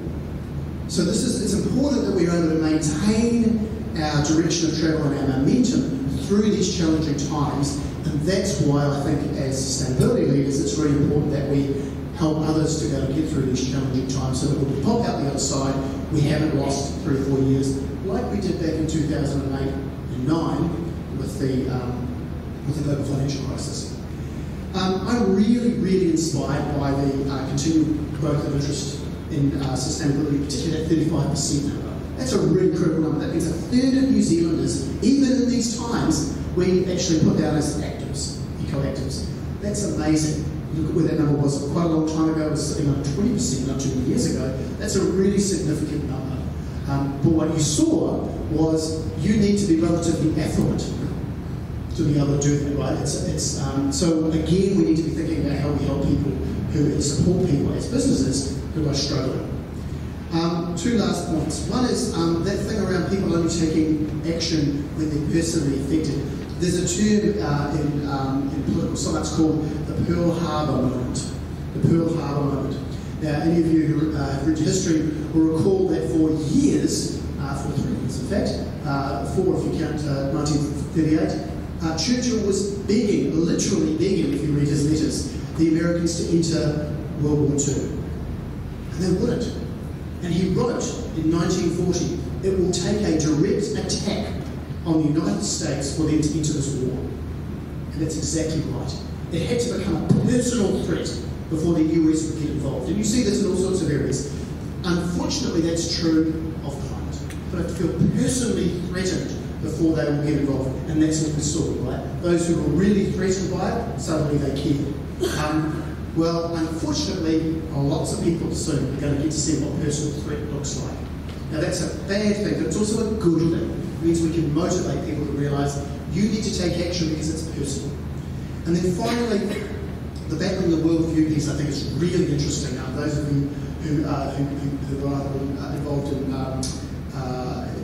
So it's important that we're able to maintain our direction of travel and our momentum through these challenging times. And that's why I think as sustainability leaders, it's really important that we help others to be able to get through these challenging times so that when we pop out the other side, we haven't lost 3 or 4 years like we did back in 2008 and 9 with the global financial crisis. I'm really, really inspired by the continued growth of interest in sustainability, particularly that 35% number. That's a really critical number. That means a third of New Zealanders, even in these times, we actually put down as actives, eco-actives. That's amazing. Look at where that number was quite a long time ago. It was sitting on 20% not 2 years ago. That's a really significant number. But what you saw was you need to be relatively affluent to be able to do that, right? So again, we need to be thinking about how we help people who support people as businesses who are struggling. 2 last points. One is that thing around people only taking action when they're personally affected. There's a term in political science called the Pearl Harbor moment. The Pearl Harbor moment. Now, any of you who have read history will recall that for years, for 3 years in fact, 4 if you count 1938, Churchill was begging, literally begging, if you read his letters, the Americans to enter World War II. And they wouldn't. And he wrote in 1940, it will take a direct attack on the United States for them to enter this war. And that's exactly right. It had to become a personal threat before the US would get involved. And you see this in all sorts of areas. Unfortunately, that's true of climate. But I feel personally threatened before they will get involved. And that's what we saw, right? Those who were really threatened by it, suddenly they cared. Well, unfortunately, lots of people soon are going to get to see what personal threat looks like. Now, that's a bad thing, but it's also a good thing. It means we can motivate people to realise you need to take action because it's personal. And then finally, the battling the worldview piece I think is really interesting. Those of you who are involved in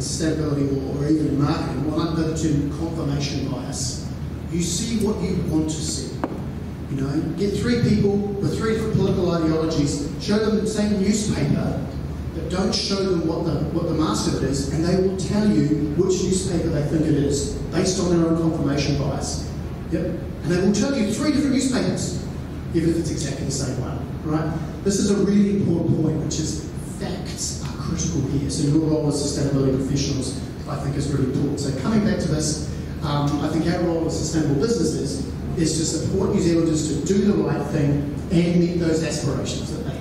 sustainability or even in marketing, well, under the term confirmation bias. You see what you want to see. You know, get 3 people with 3 different political ideologies, show them the same newspaper, but don't show them what the mask of it is, and they will tell you which newspaper they think it is, based on their own confirmation bias. Yep. And they will tell you 3 different newspapers, even if it's exactly the same one. Right? This is a really important point, which is facts are critical here. So your role as sustainability professionals, I think, is really important. So coming back to this, I think our role as sustainable businesses is to support New Zealanders to do the right thing and meet those aspirations that they have.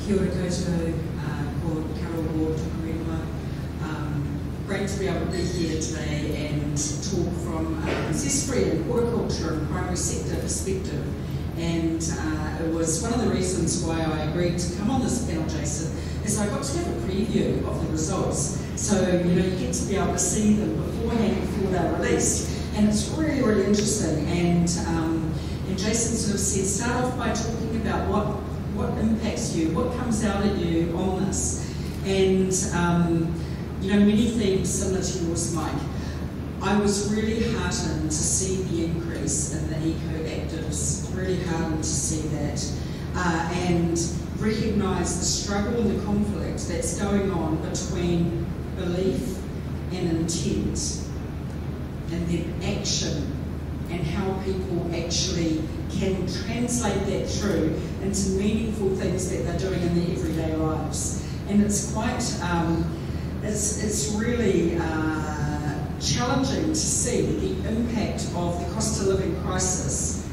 Kia ora koutou, ko Carol Ward, great to be able to be here today and talk from a ancestry and horticulture and primary sector perspective. And it was one of the reasons why I agreed to come on this panel, Jason, is I got to have a preview of the results. So, you know, you get to be able to see them beforehand before they're released. And it's really, really interesting. And Jason sort of said, start off by talking about what impacts you, what comes out at you on this. And, you know, many themes similar to yours, Mike. I was really heartened to see the increase in the eco-actives, really heartened to see that, and recognise the struggle and the conflict that's going on between belief and intent, and then action, and how people actually can translate that through into meaningful things that they're doing in their everyday lives. And it's quite, it's really challenging to see the impact of the cost of living crisis,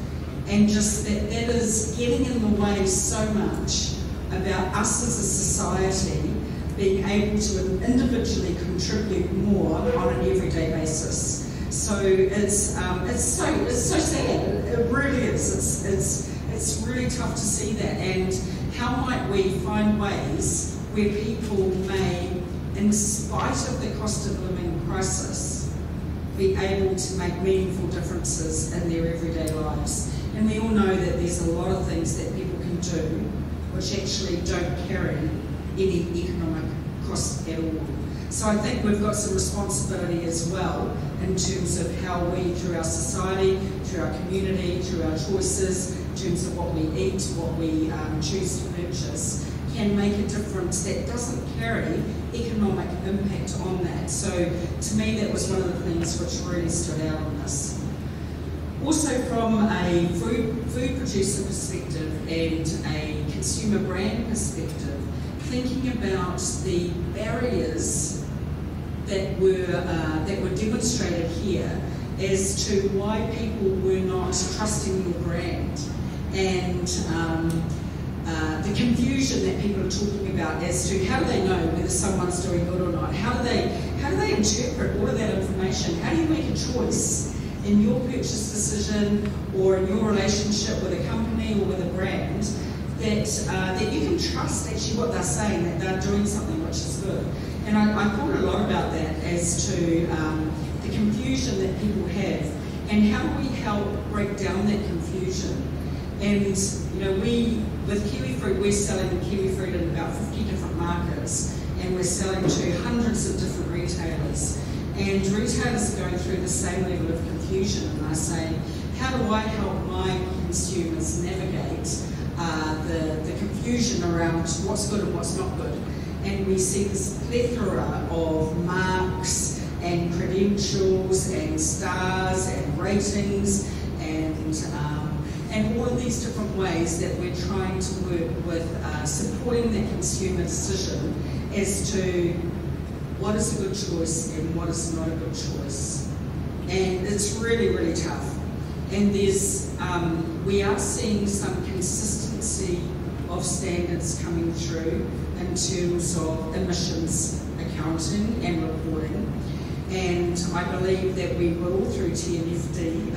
and just that is getting in the way so much about us as a society being able to individually contribute more on an everyday basis. So it's so sad. It really is. It's really tough to see that. And how might we find ways where people may, in spite of the cost of living crisis, be able to make meaningful differences in their everyday lives? And we all know that there's a lot of things that people can do which actually don't carry any economic cost at all. So I think we've got some responsibility as well in terms of how we, through our society, through our community, through our choices, in terms of what we eat, what we choose to purchase, can make a difference that doesn't carry economic impact on that. So to me, that was one of the things which really stood out on this. Also from a food producer perspective and a consumer brand perspective, thinking about the barriers that were demonstrated here as to why people were not trusting your brand, and the confusion that people are talking about as to how do they know whether someone's doing good or not? How do they interpret all of that information? How do you make a choice in your purchase decision or in your relationship with a company or with a brand that you can trust actually what they're saying, that they're doing something which is good? And I thought a lot about that as to the confusion that people have, and how do we help break down that confusion. And you know, with kiwi fruit, we're selling kiwi fruit in about 50 different markets, and we're selling to hundreds of different retailers. And retailers are going through the same level of confusion, and they're saying, how do I help my consumers navigate the confusion around what's good and what's not good? And we see this plethora of marks and credentials and stars and ratings and all of these different ways that we're trying to work with supporting the consumer decision as to what is a good choice and what is not a good choice. And it's really, really tough. And there's, we are seeing some consistency of standards coming through in terms of emissions accounting and reporting. And I believe that we will, through TNFD,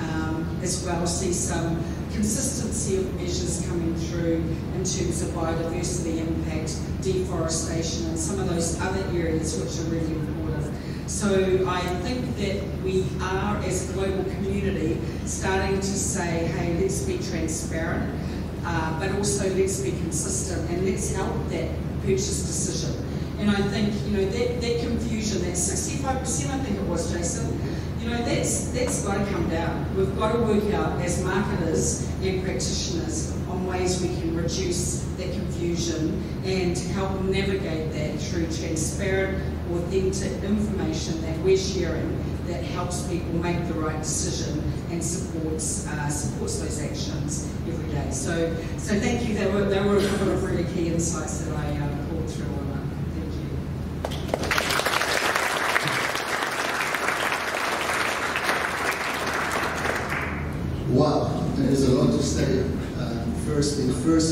as well, see some consistency of measures coming through in terms of biodiversity impact, deforestation, and some of those other areas which are really important. So I think that we are, as a global community, starting to say, hey, let's be transparent, but also let's be consistent, and let's help that purchase decision. And I think, you know, that confusion, that 65%, I think it was, Jason, you know, that's got to come down. We've got to work out as marketers and practitioners on ways we can reduce that confusion and help navigate that through transparent, authentic information that we're sharing that helps people make the right decision and supports those actions every day. So thank you. They were a couple of really key insights that I pulled through on that. Thank you. Wow, there is a lot to say. First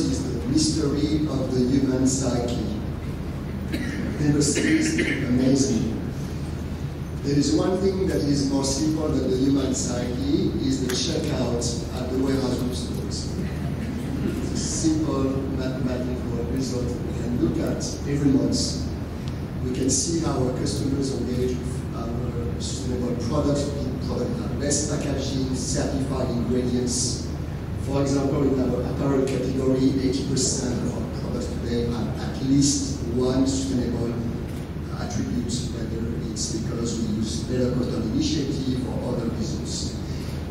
is the mystery of the human psyche. Never ceased amazing. There is one thing that is more simple than the human psyche, is the checkout at the warehouse stores. It's a simple mathematical result we can look at every month. We can see how our customers engage with our sustainable products. Products have less packaging, certified ingredients. For example, in our apparel category, 80% of our products today have at least one sustainable attribute, whether it's because we use better cotton initiative or other reasons.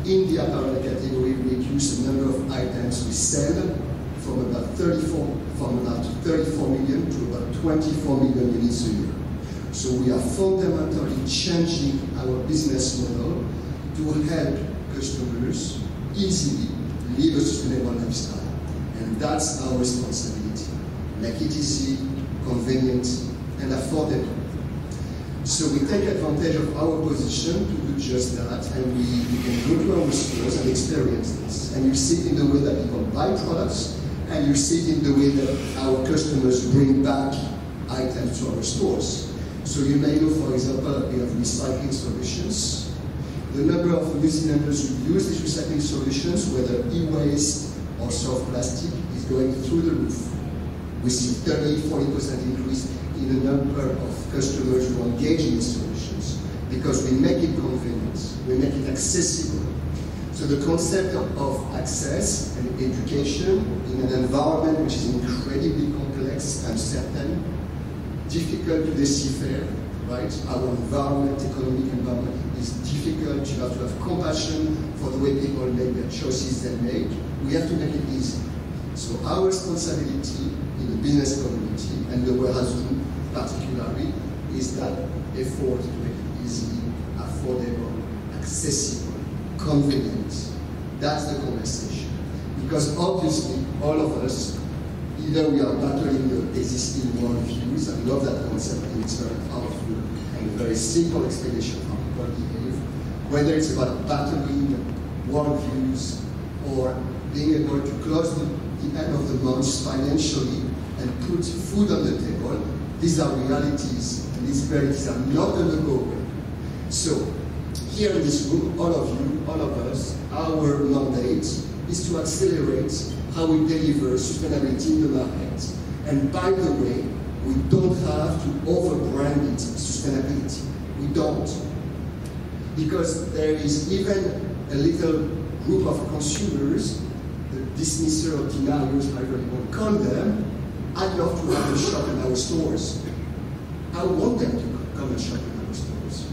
In the apparel category, we reduce the number of items we sell from about 34 million to about 24 million units a year. So we are fundamentally changing our business model to help customers easily live a sustainable lifestyle. And that's our responsibility. Make it easy, convenient, and affordable. So we take advantage of our position to do just that, and we can go to our stores and experience this. And you see it in the way that people buy products, and you see it in the way that our customers bring back items to our stores. So you may know, for example, that we have recycling solutions. The number of New Zealanders who use these recycling solutions, whether e-waste or soft plastic, is going through the roof. We see 30–40% increase in the number of customers who engage in these solutions because we make it convenient, we make it accessible. So the concept of access and education in an environment which is incredibly complex, uncertain, difficult to decipher, right? Our environment, economic environment, is difficult. You have to have compassion for the way people make their choices they make. We have to make it easy. So our responsibility in the business community and the warehouse group particularly is that effort to make it easy, affordable, accessible, convenient. That's the conversation. Because obviously all of us, either we are battling the existing worldviews, I love that concept, and it's very powerful and a very simple explanation of how people behave, whether it's about battling worldviews or being able to close the end of the month financially and put food on the table. These are realities, and these realities are not going to go away. So, here in this room, all of you, all of us, our mandate is to accelerate how we deliver sustainability in the market. And by the way, we don't have to over-brand it sustainability. We don't. Because there is even a little group of consumers, the dismisser or deniers, however you want to call them, I'd love to have a shop in our stores. I want them to come and shop in our stores.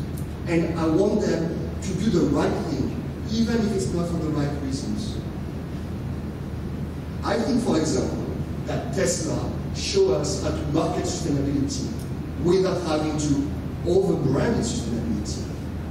And I want them to do the right thing, even if it's not for the right reasons. I think, for example, that Tesla shows us how to market sustainability without having to over-brand its sustainability,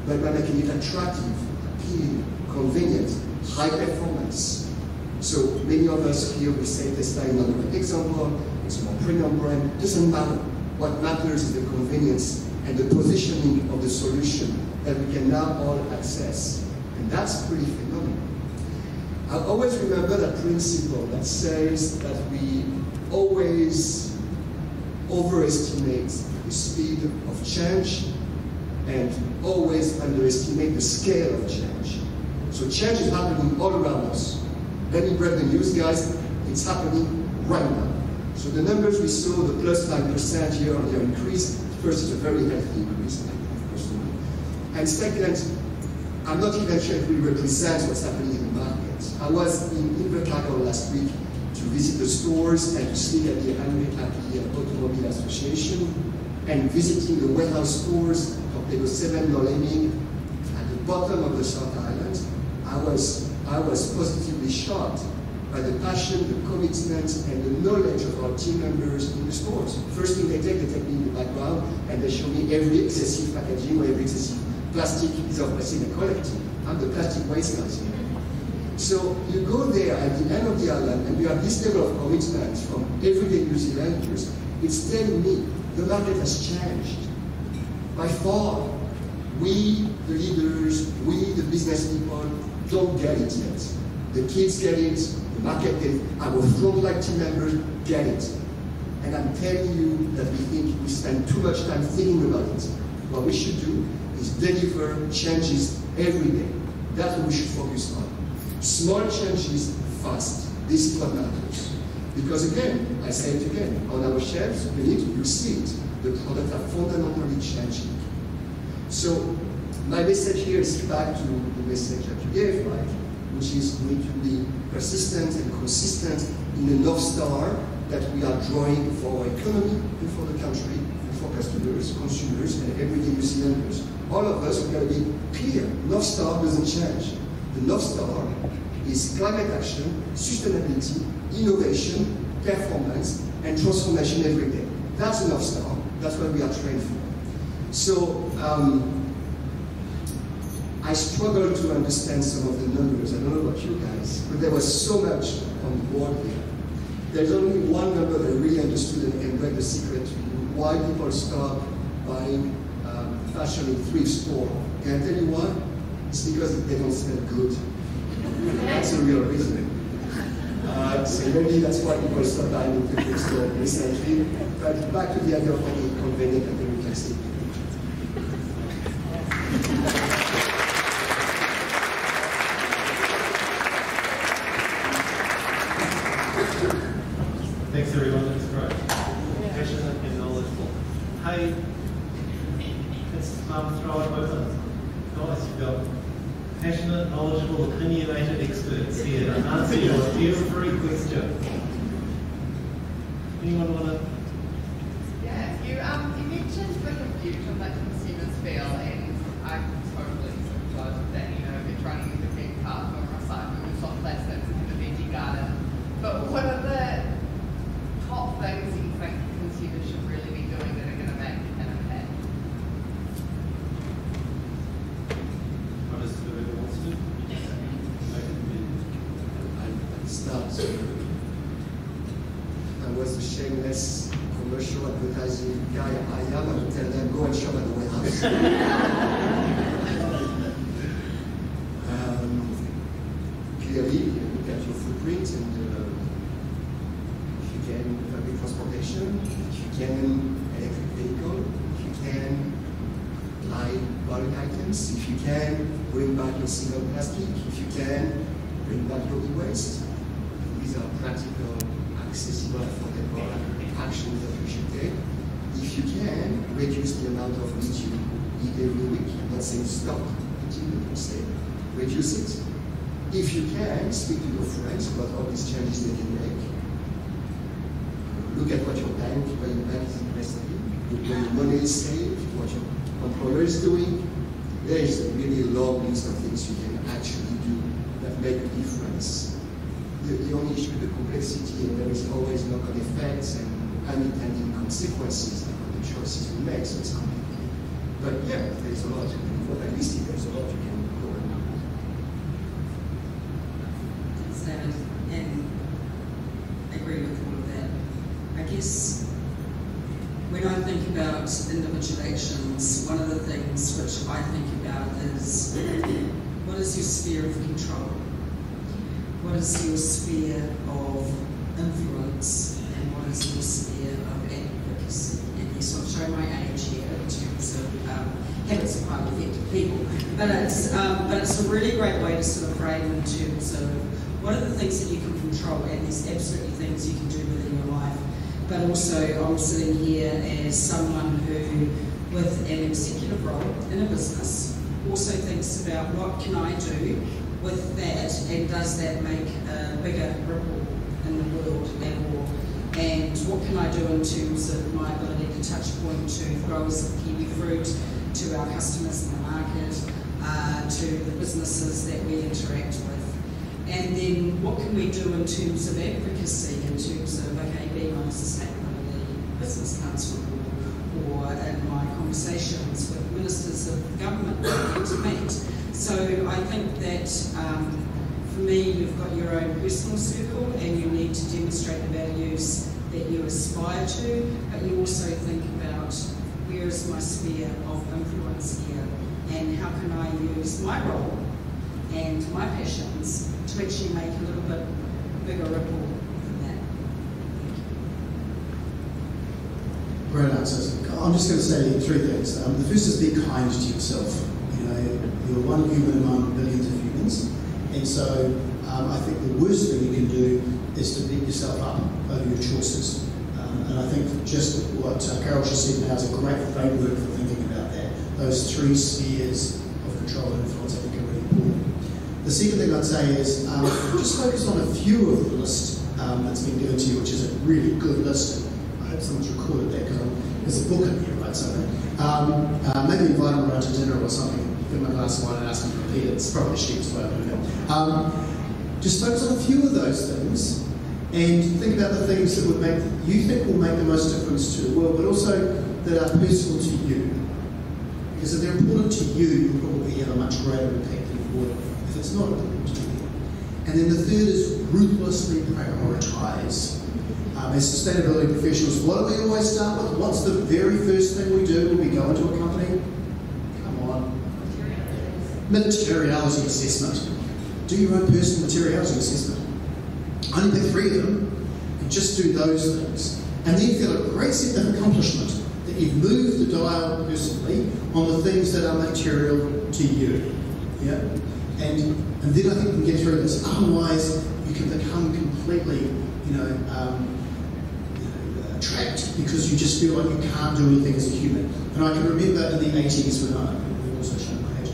but by making it attractive, appealing, convenient, high performance. So many of us here, we say Tesla is not a great example, it's a more premium brand. It doesn't matter. What matters is the convenience and the positioning of the solution that we can now all access. And that's pretty phenomenal. I always remember that principle that says that we always overestimate the speed of change and always underestimate the scale of change. So change is happening all around us. Let me break the news, guys. It's happening right now. So the numbers we saw, the plus 5% year-on-year increase, first is a very healthy increase, personally. And second, I'm not even sure it will represent what's happening in the market. I was in Invercargill last week to visit the stores and to speak at the Automobile Association, and visiting the warehouse stores of Lego 7 Noleming at the bottom of the South Island. I was positively shocked by the passion, the commitment, and the knowledge of our team members in the stores. First thing they take me in the background and they show me every excessive packaging or every excessive plastic piece of plastic they're collecting. I'm the plastic waste guy here. So you go there at the end of the island and you have this level of commitment from everyday New Zealanders. It's telling me the market has changed. By far, we, the leaders, we, the business people, don't get it yet. The kids get it, the market get it, our frontline team members get it. And I'm telling you that we think we spend too much time thinking about it. What we should do is deliver changes every day. That's what we should focus on. Small changes fast. This is what matters. Because again, I say it again, on our shelves, you see it. The products are fundamentally changing. So my message here is back to the message that you gave, Mike, which is we need to be persistent and consistent in the North Star that we are drawing for our economy and for the country and for customers, consumers, and everyday New Zealanders. All of us, we've got to be clear. North Star doesn't change. The North Star is climate action, sustainability, innovation, performance, and transformation every day. That's the North Star. That's what we are trained for. So, I struggle to understand some of the numbers. I don't know about you guys, but there was so much on board here. There's only one number that I really understood and can break the secret to why people stop buying fashion in thrift store. Can I tell you why? It's because they don't smell good. That's a real reason. So maybe that's why people stop buying in thrift store recently. But back to the idea of being convenient and very plastic. Thanks everyone, that's great. Passionate and knowledgeable. Hey, let's throw it over. Guys, you've got passionate, knowledgeable, opinionated experts here to answer your every question. Anyone want to? Yeah, you mentioned the confusion that consumers feel, and I totally sympathise with that. They're trying to get the big part from recycling soft plastics in the veggie garden. But what are the top things you think consumers should really be doing that are going to make an impact? What is whoever wants to? I start. I was a shameless commercial advertising guy I am. I would tell them, go and shop at the warehouse. Clearly, you look at your footprint and if you can public transportation, if you can electric vehicle, if you can buy bulk items, if you can bring back your single plastic, if you can bring back your e-waste. These are practical, accessible, affordable actions that you should take. If you can, reduce the amount of meat you eat every week. I'm not saying stop eating, but say reduce it. If you can, speak to your friends about all these changes they can make. Look at what your bank, where your bank is invested in, look where your money is saved, what your employer is doing. There is a really long list of things you can actually do that make a difference. The only issue is the complexity, and there is always knock-on effects and unintended consequences of the choices we make, so it's complicated. But yeah, there's a lot you can do. At least there's a lot you can go and do. And I agree with all of that. I guess when I think about individual actions, one of the things which I think about is, what is your sphere of control? What is your sphere of influence? And what is your sphere of advocacy? And yes, I'll show my age here in terms of habits of highly effective people. But it's a really great way to sort of frame in terms of what are the things that you can control, and there's absolutely things you can do within your life. But also, I'm sitting here as someone who, with an executive role in a business, also thinks about what can I do with that, and does that make a bigger ripple in the world at all? And what can I do in terms of my ability to touch point to growers of kiwi fruit, to our customers in the market, to the businesses that we interact with? And then what can we do in terms of advocacy, in terms of, okay, being on a sustainability business council, or in my conversations with ministers of government that to meet. So I think that for me, you've got your own personal circle, and you need to demonstrate the values that you aspire to, but you also think about, where is my sphere of influence here, and how can I use my role and my passions to actually make a little bit bigger ripple than that. Great answers. I'm just going to say three things. The first is be kind to yourself. You know, you're one human among billions of humans, and so I think the worst thing you can do is to beat yourself up over your choices. And I think just what Carol just said now is a great framework for thinking about that. Those three spheres of control and influence, I think, are really important. The second thing I'd say is just focus on a few of the list that's been given to you, which is a really good list. I hope someone's recorded that, because there's a book in here, right? So maybe invite them around to dinner or something, give them a glass of wine and ask them to repeat it. It's probably sheep's way of doing it. Just focus on a few of those things, and think about the things that you think will make the most difference to the world, but also that are personal to you. Because if they're important to you, you'll probably have a much greater impact than you would if it's not important to you. And then the third is ruthlessly prioritise. As sustainability professionals, what do we always start with? What's the very first thing we do when we go into a company? Come on. Materiality assessment. Do your own personal materiality assessment. Only pick 3 of them and just do those things. And then feel a great sense of accomplishment that you've moved the dial personally on the things that are material to you. Yeah? And then I think we can get through this. Otherwise, you can become completely, trapped, because you just feel like you can't do anything as a human. And I can remember in the 80s when I also showed my age,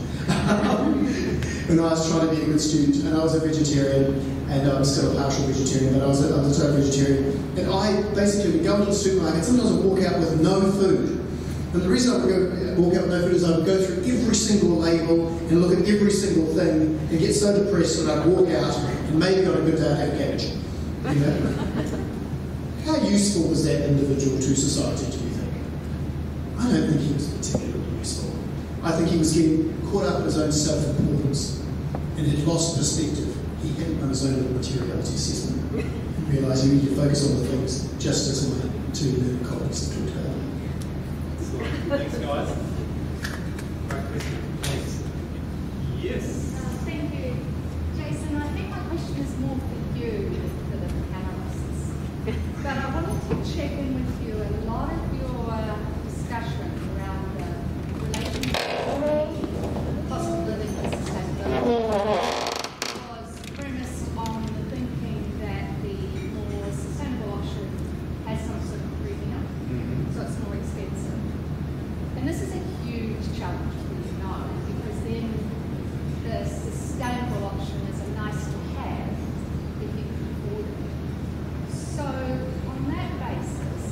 when I was trying to be a good student, and I was a vegetarian, and I'm still a partial vegetarian, but I was a total vegetarian. And I basically would go into the supermarket, sometimes I would walk out with no food. And the reason I would walk out with no food is I would go through every single label and look at every single thing and get so depressed that I'd walk out and maybe on a good day I'd have cabbage. You know? How useful was that individual to society, do you think? I don't think he was particularly useful. I think he was getting caught up in his own self-importance and had lost perspective. He hadn't done his own materiality assessment and realised you need to focus on the things, just as my 2 learned colleagues have talked about. Thanks, guys. Great question. Thanks. Yes. Thank you. Jason, I think my question is more for you than for the panelists. But I wanted to check in with you. A lot of your discussion around the relationship with cost of living and sustainability was premised on the thinking that the more sustainable option has some sort of premium, so it's more expensive. And this is a huge challenge, you know, because then the sustainable option is a nice to have if you can afford it. So on that basis,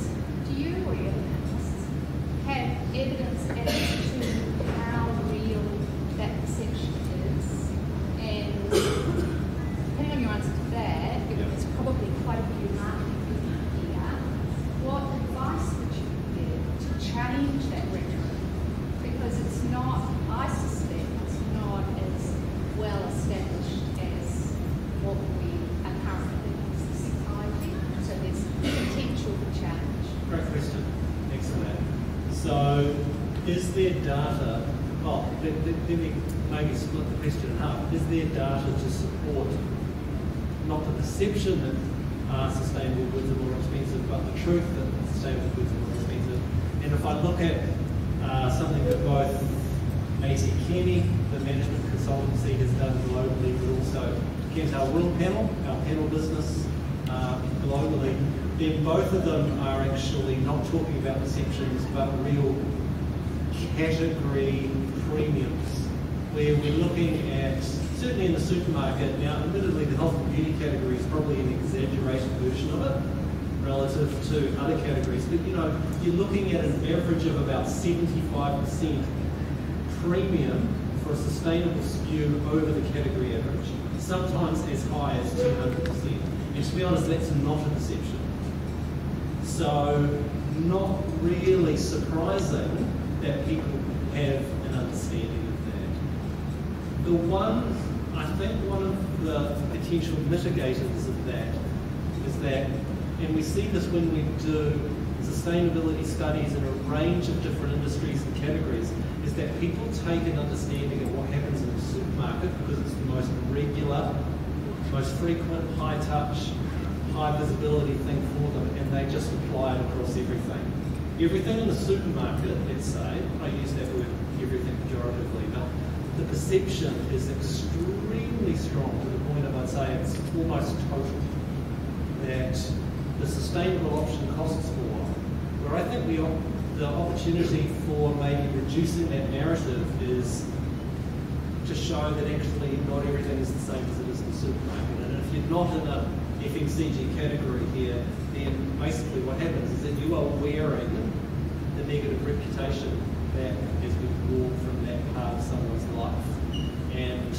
do you or your analysts have evidence as to how real that perception is? And depending on your answer to that, given there's probably quite a few marketing people here, what advice would you give to change that rhetoric? Because it's not, I suspect, it's not as well established as what we are currently thinking as a society. So there's potential for challenge. Great question. Excellent So, is there data? Well, let me maybe split the question in half. Is there data to support not the perception that sustainable goods are more expensive, but the truth that sustainable goods are more expensive? And if I look at something that both A.T. Kenny, the management consultancy, has done globally, but also Kantar World Panel, our panel business globally, then both of them are actually not talking about perceptions, but real category premiums, where we're looking at, certainly in the supermarket, now admittedly the health and beauty category is probably an exaggerated version of it relative to other categories, but you know, you're looking at an average of about 75% premium for a sustainable SKU over the category average, sometimes as high as 200%. And to be honest, that's not a perception. So, not really surprising that people have an understanding of that. I think one of the potential mitigators of that is that, and we see this when we do sustainability studies in a range of different industries and categories, is that people take an understanding of what happens in the supermarket because it's the most regular, most frequent, high touch, high visibility thing for them, and they just apply it across everything. Everything in the supermarket, let's say, I use that word everything pejoratively, but the perception is extremely strong to the point of, I'd say, it's almost total, that the sustainable option costs more, where I think the opportunity for maybe reducing that narrative is to show that actually not everything is the same as it is in the supermarket. And if you're not in a FMCG category here, then basically what happens is that you are wearing the negative reputation that has been brought from that part of someone's life. And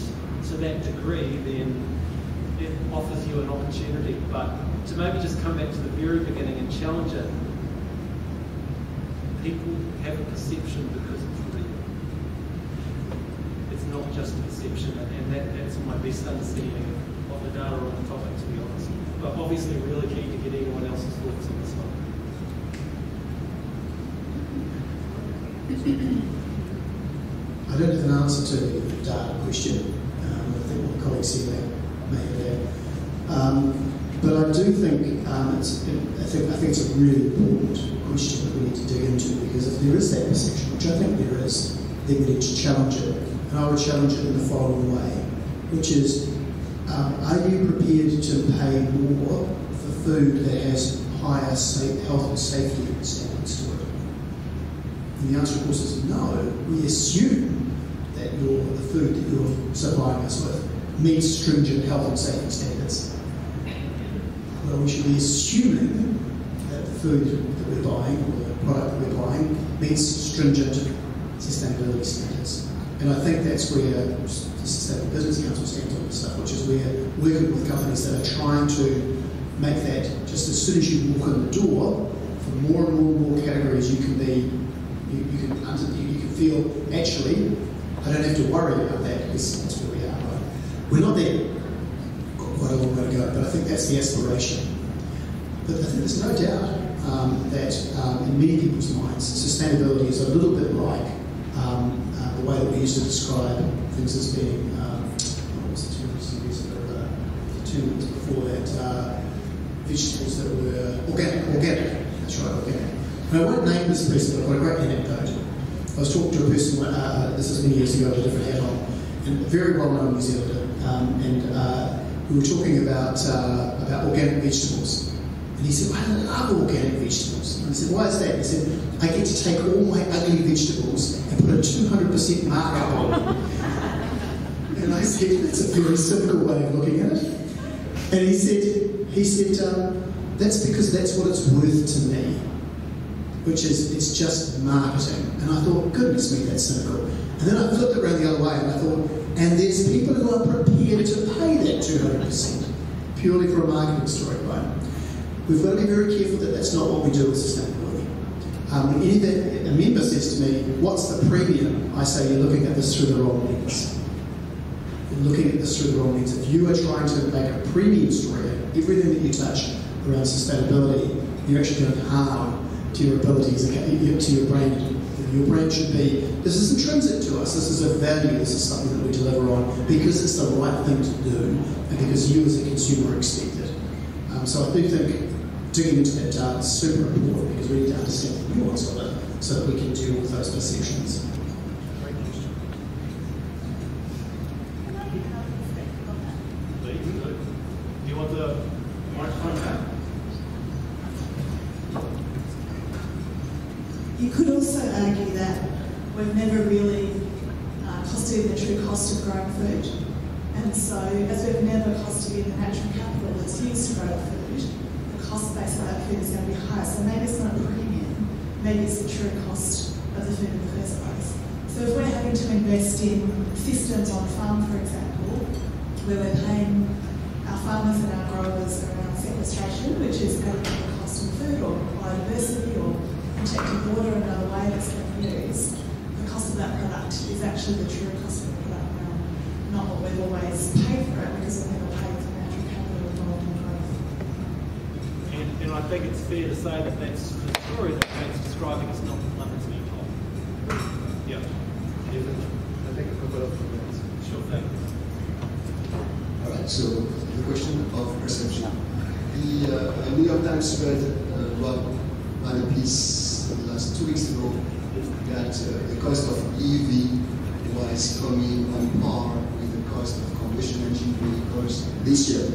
to that degree, then it offers you an opportunity. But to maybe just come back to the very beginning and challenge it, people have a perception because it's real. It's not just a perception, and that's my best understanding of the data on the topic, to be honest. But obviously really keen to get anyone else's thoughts on this one. I don't have an answer to the data question. I think my colleagues here may have that. But I do think I think it's a really important question that we need to dig into, because if there is that perception, which I think there is, then we need to challenge it. And I would challenge it in the following way, which is, are you prepared to pay more for food that has higher health and safety standards to it? And the answer, of course, is no. We assume that the food that you're supplying us with meets stringent health and safety standards. Well, we should be assuming that the food that we're buying, or the product that we're buying, meets stringent sustainability standards. And I think that's where the Sustainable Business Council stands on this stuff, which is we're working with companies that are trying to make that, just as soon as you walk in the door, for more and more categories you can feel, actually, I don't have to worry about that, because that's where we are. Right? We're not there. Quite a long way to go, but I think that's the aspiration. But I think there's no doubt that in many people's minds, sustainability is a little bit like the way that we used to describe things as being, what was the 2 years ago, 2 months before that, vegetables that were organic, that's right, organic. And I won't name this person, but I've got a great anecdote. I was talking to a person, this is many years ago, with a different hat on, and a very well-known New Zealander, and we were talking about organic vegetables. And he said, I love organic vegetables. And I said, why is that? He said, I get to take all my ugly vegetables and put a 200% markup on them. And I said, that's a very cynical way of looking at it. And he said, that's because that's what it's worth to me, which is, it's just marketing. And I thought, goodness me, that's cynical. And then I flipped it around the other way and I thought, and there's people who are prepared to pay that 200% purely for a marketing story, right? We've got to be very careful that that's not what we do with sustainability. When a member says to me, what's the premium? I say, you're looking at this through the wrong lens. You're looking at this through the wrong lens. If you are trying to make a premium story, everything that you touch around sustainability, you're actually going to harm your abilities, to your brand. Your brand should be, this is intrinsic to us, this is a value, this is something that we deliver on because it's the right thing to do and because you as a consumer expect it. So I do think digging into that data is super important because we need to understand the nuance of it so that we can deal with those perceptions. Great question. Do you want the microphone back? You could also argue that we've never really costed the true cost of growing food. And so, as we've never costed in the natural capital that's used to grow food, the cost base of that food is going to be higher. So maybe it's not a premium, maybe it's the true cost of the food in the first place. So if we're having to invest in systems on farm, for example, where we're paying our farmers and our growers around sequestration, which is adding to the cost of food or biodiversity or protecting water another way that's going to be used, the cost of that product is actually the true cost of the product now, not what we've always paid for it because we've never paid for natural capital involved in growth. And I think it's fair to say that that's the story that Kate's describing is not the one that's being told. Yeah. I think a couple of comments. Sure thing. All right, so the question of perception. The New York Times read on a piece the last 2 weeks ago that the cost of EV was coming on par with the cost of combustion engine vehicles this year.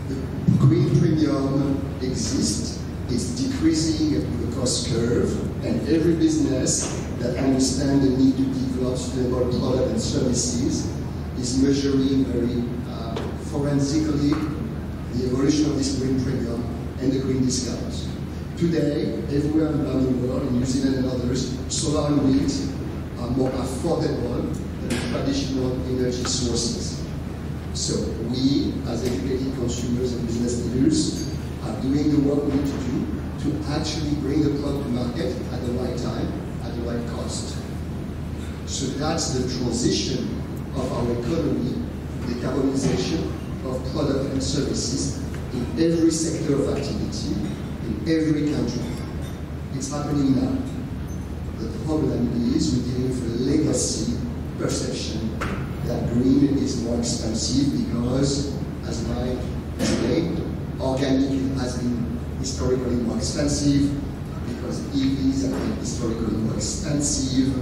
The green premium exists, it's decreasing the cost curve, and every business that understands the need to develop sustainable products and services is measuring very forensically the evolution of this green premium and the green discounts. Today, everywhere around the world, in New Zealand and others, solar and wind are more affordable than traditional energy sources. So we, as educated consumers and business leaders, are doing the work we need to do to actually bring the product to market at the right time, at the right cost. So that's the transition of our economy, the decarbonization of products and services in every sector of activity, in every country. It's happening now. The problem is we're dealing with a legacy perception that green is more expensive because, as Mike explained, organic has been historically more expensive because EVs have been historically more expensive.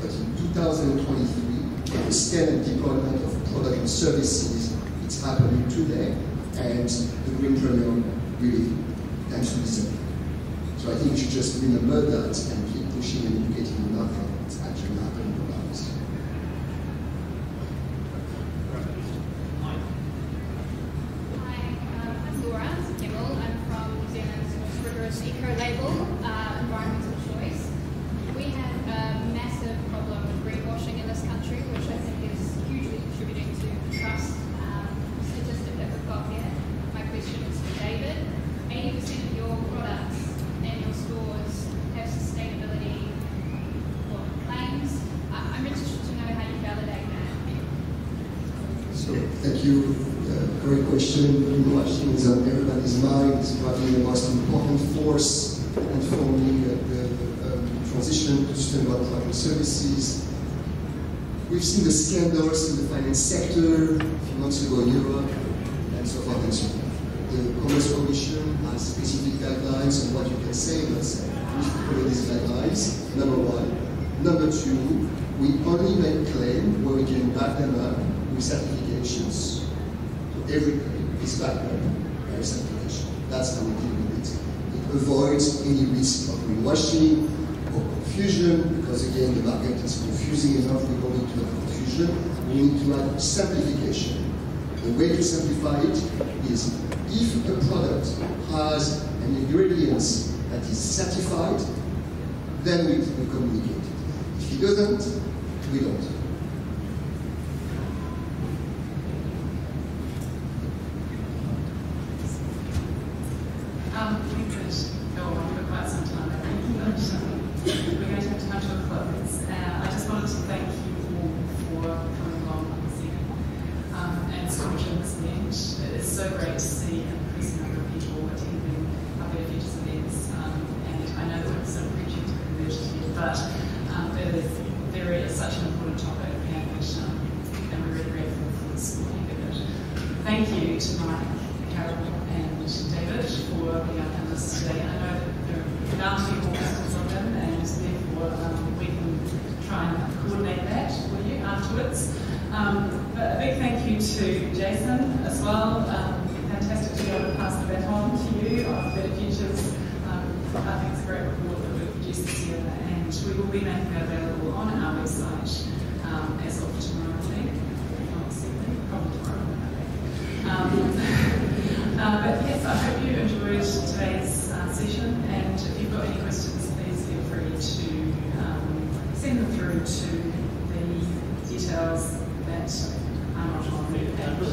But in 2023, the scale and deployment of product and services, it's happening today, and the green premium really thanks to this. So I think we should just remember that and keep pushing and educating the market. It's actually happening around us. I'm Laura Kimmel. I'm from New Zealand's most rigorous eco-label, Environmental Choice. We have a massive problem with greenwashing in this country, which I think is hugely contributing to trust. Statistic that we've got here. My question is for David. 80% of your products and your stores have sustainability claims. I'm interested to know how you validate that. So thank you. Great question. Greenwashing is on everybody's mind. It's probably the most important force informing the transition to sustainable product services. We've seen the scandals in the finance sector a few months ago in Europe, and so forth and so forth. The Commerce Commission has specific guidelines on what you can say and not say. We should follow these guidelines, number one. Number two, we only make claims where we can back them up with certifications. So every claim is backed up by a certification. That's how we deal with it. It avoids any risk of greenwashing or confusion, because again, the market is confusing enough. We don't need to have confusion. We need to have simplification. The way to simplify it is if a product has an ingredient that is certified, then we communicate it. If it doesn't, we don't. We could go on for quite some time, I think, but we're going to have to come to a close. I just wanted to thank you all for coming along this evening and sponsoring this event. It's so great to see an increasing number of people attending they're available on our website as of tomorrow, I think. Not Sunday, probably tomorrow. But yes, I hope you enjoyed today's session, and if you've got any questions, please feel free to send them through to the details that are not on the page.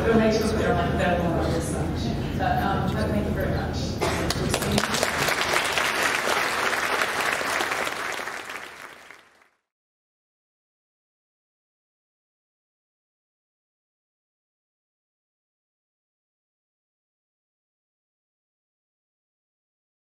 We'll make sure they're available.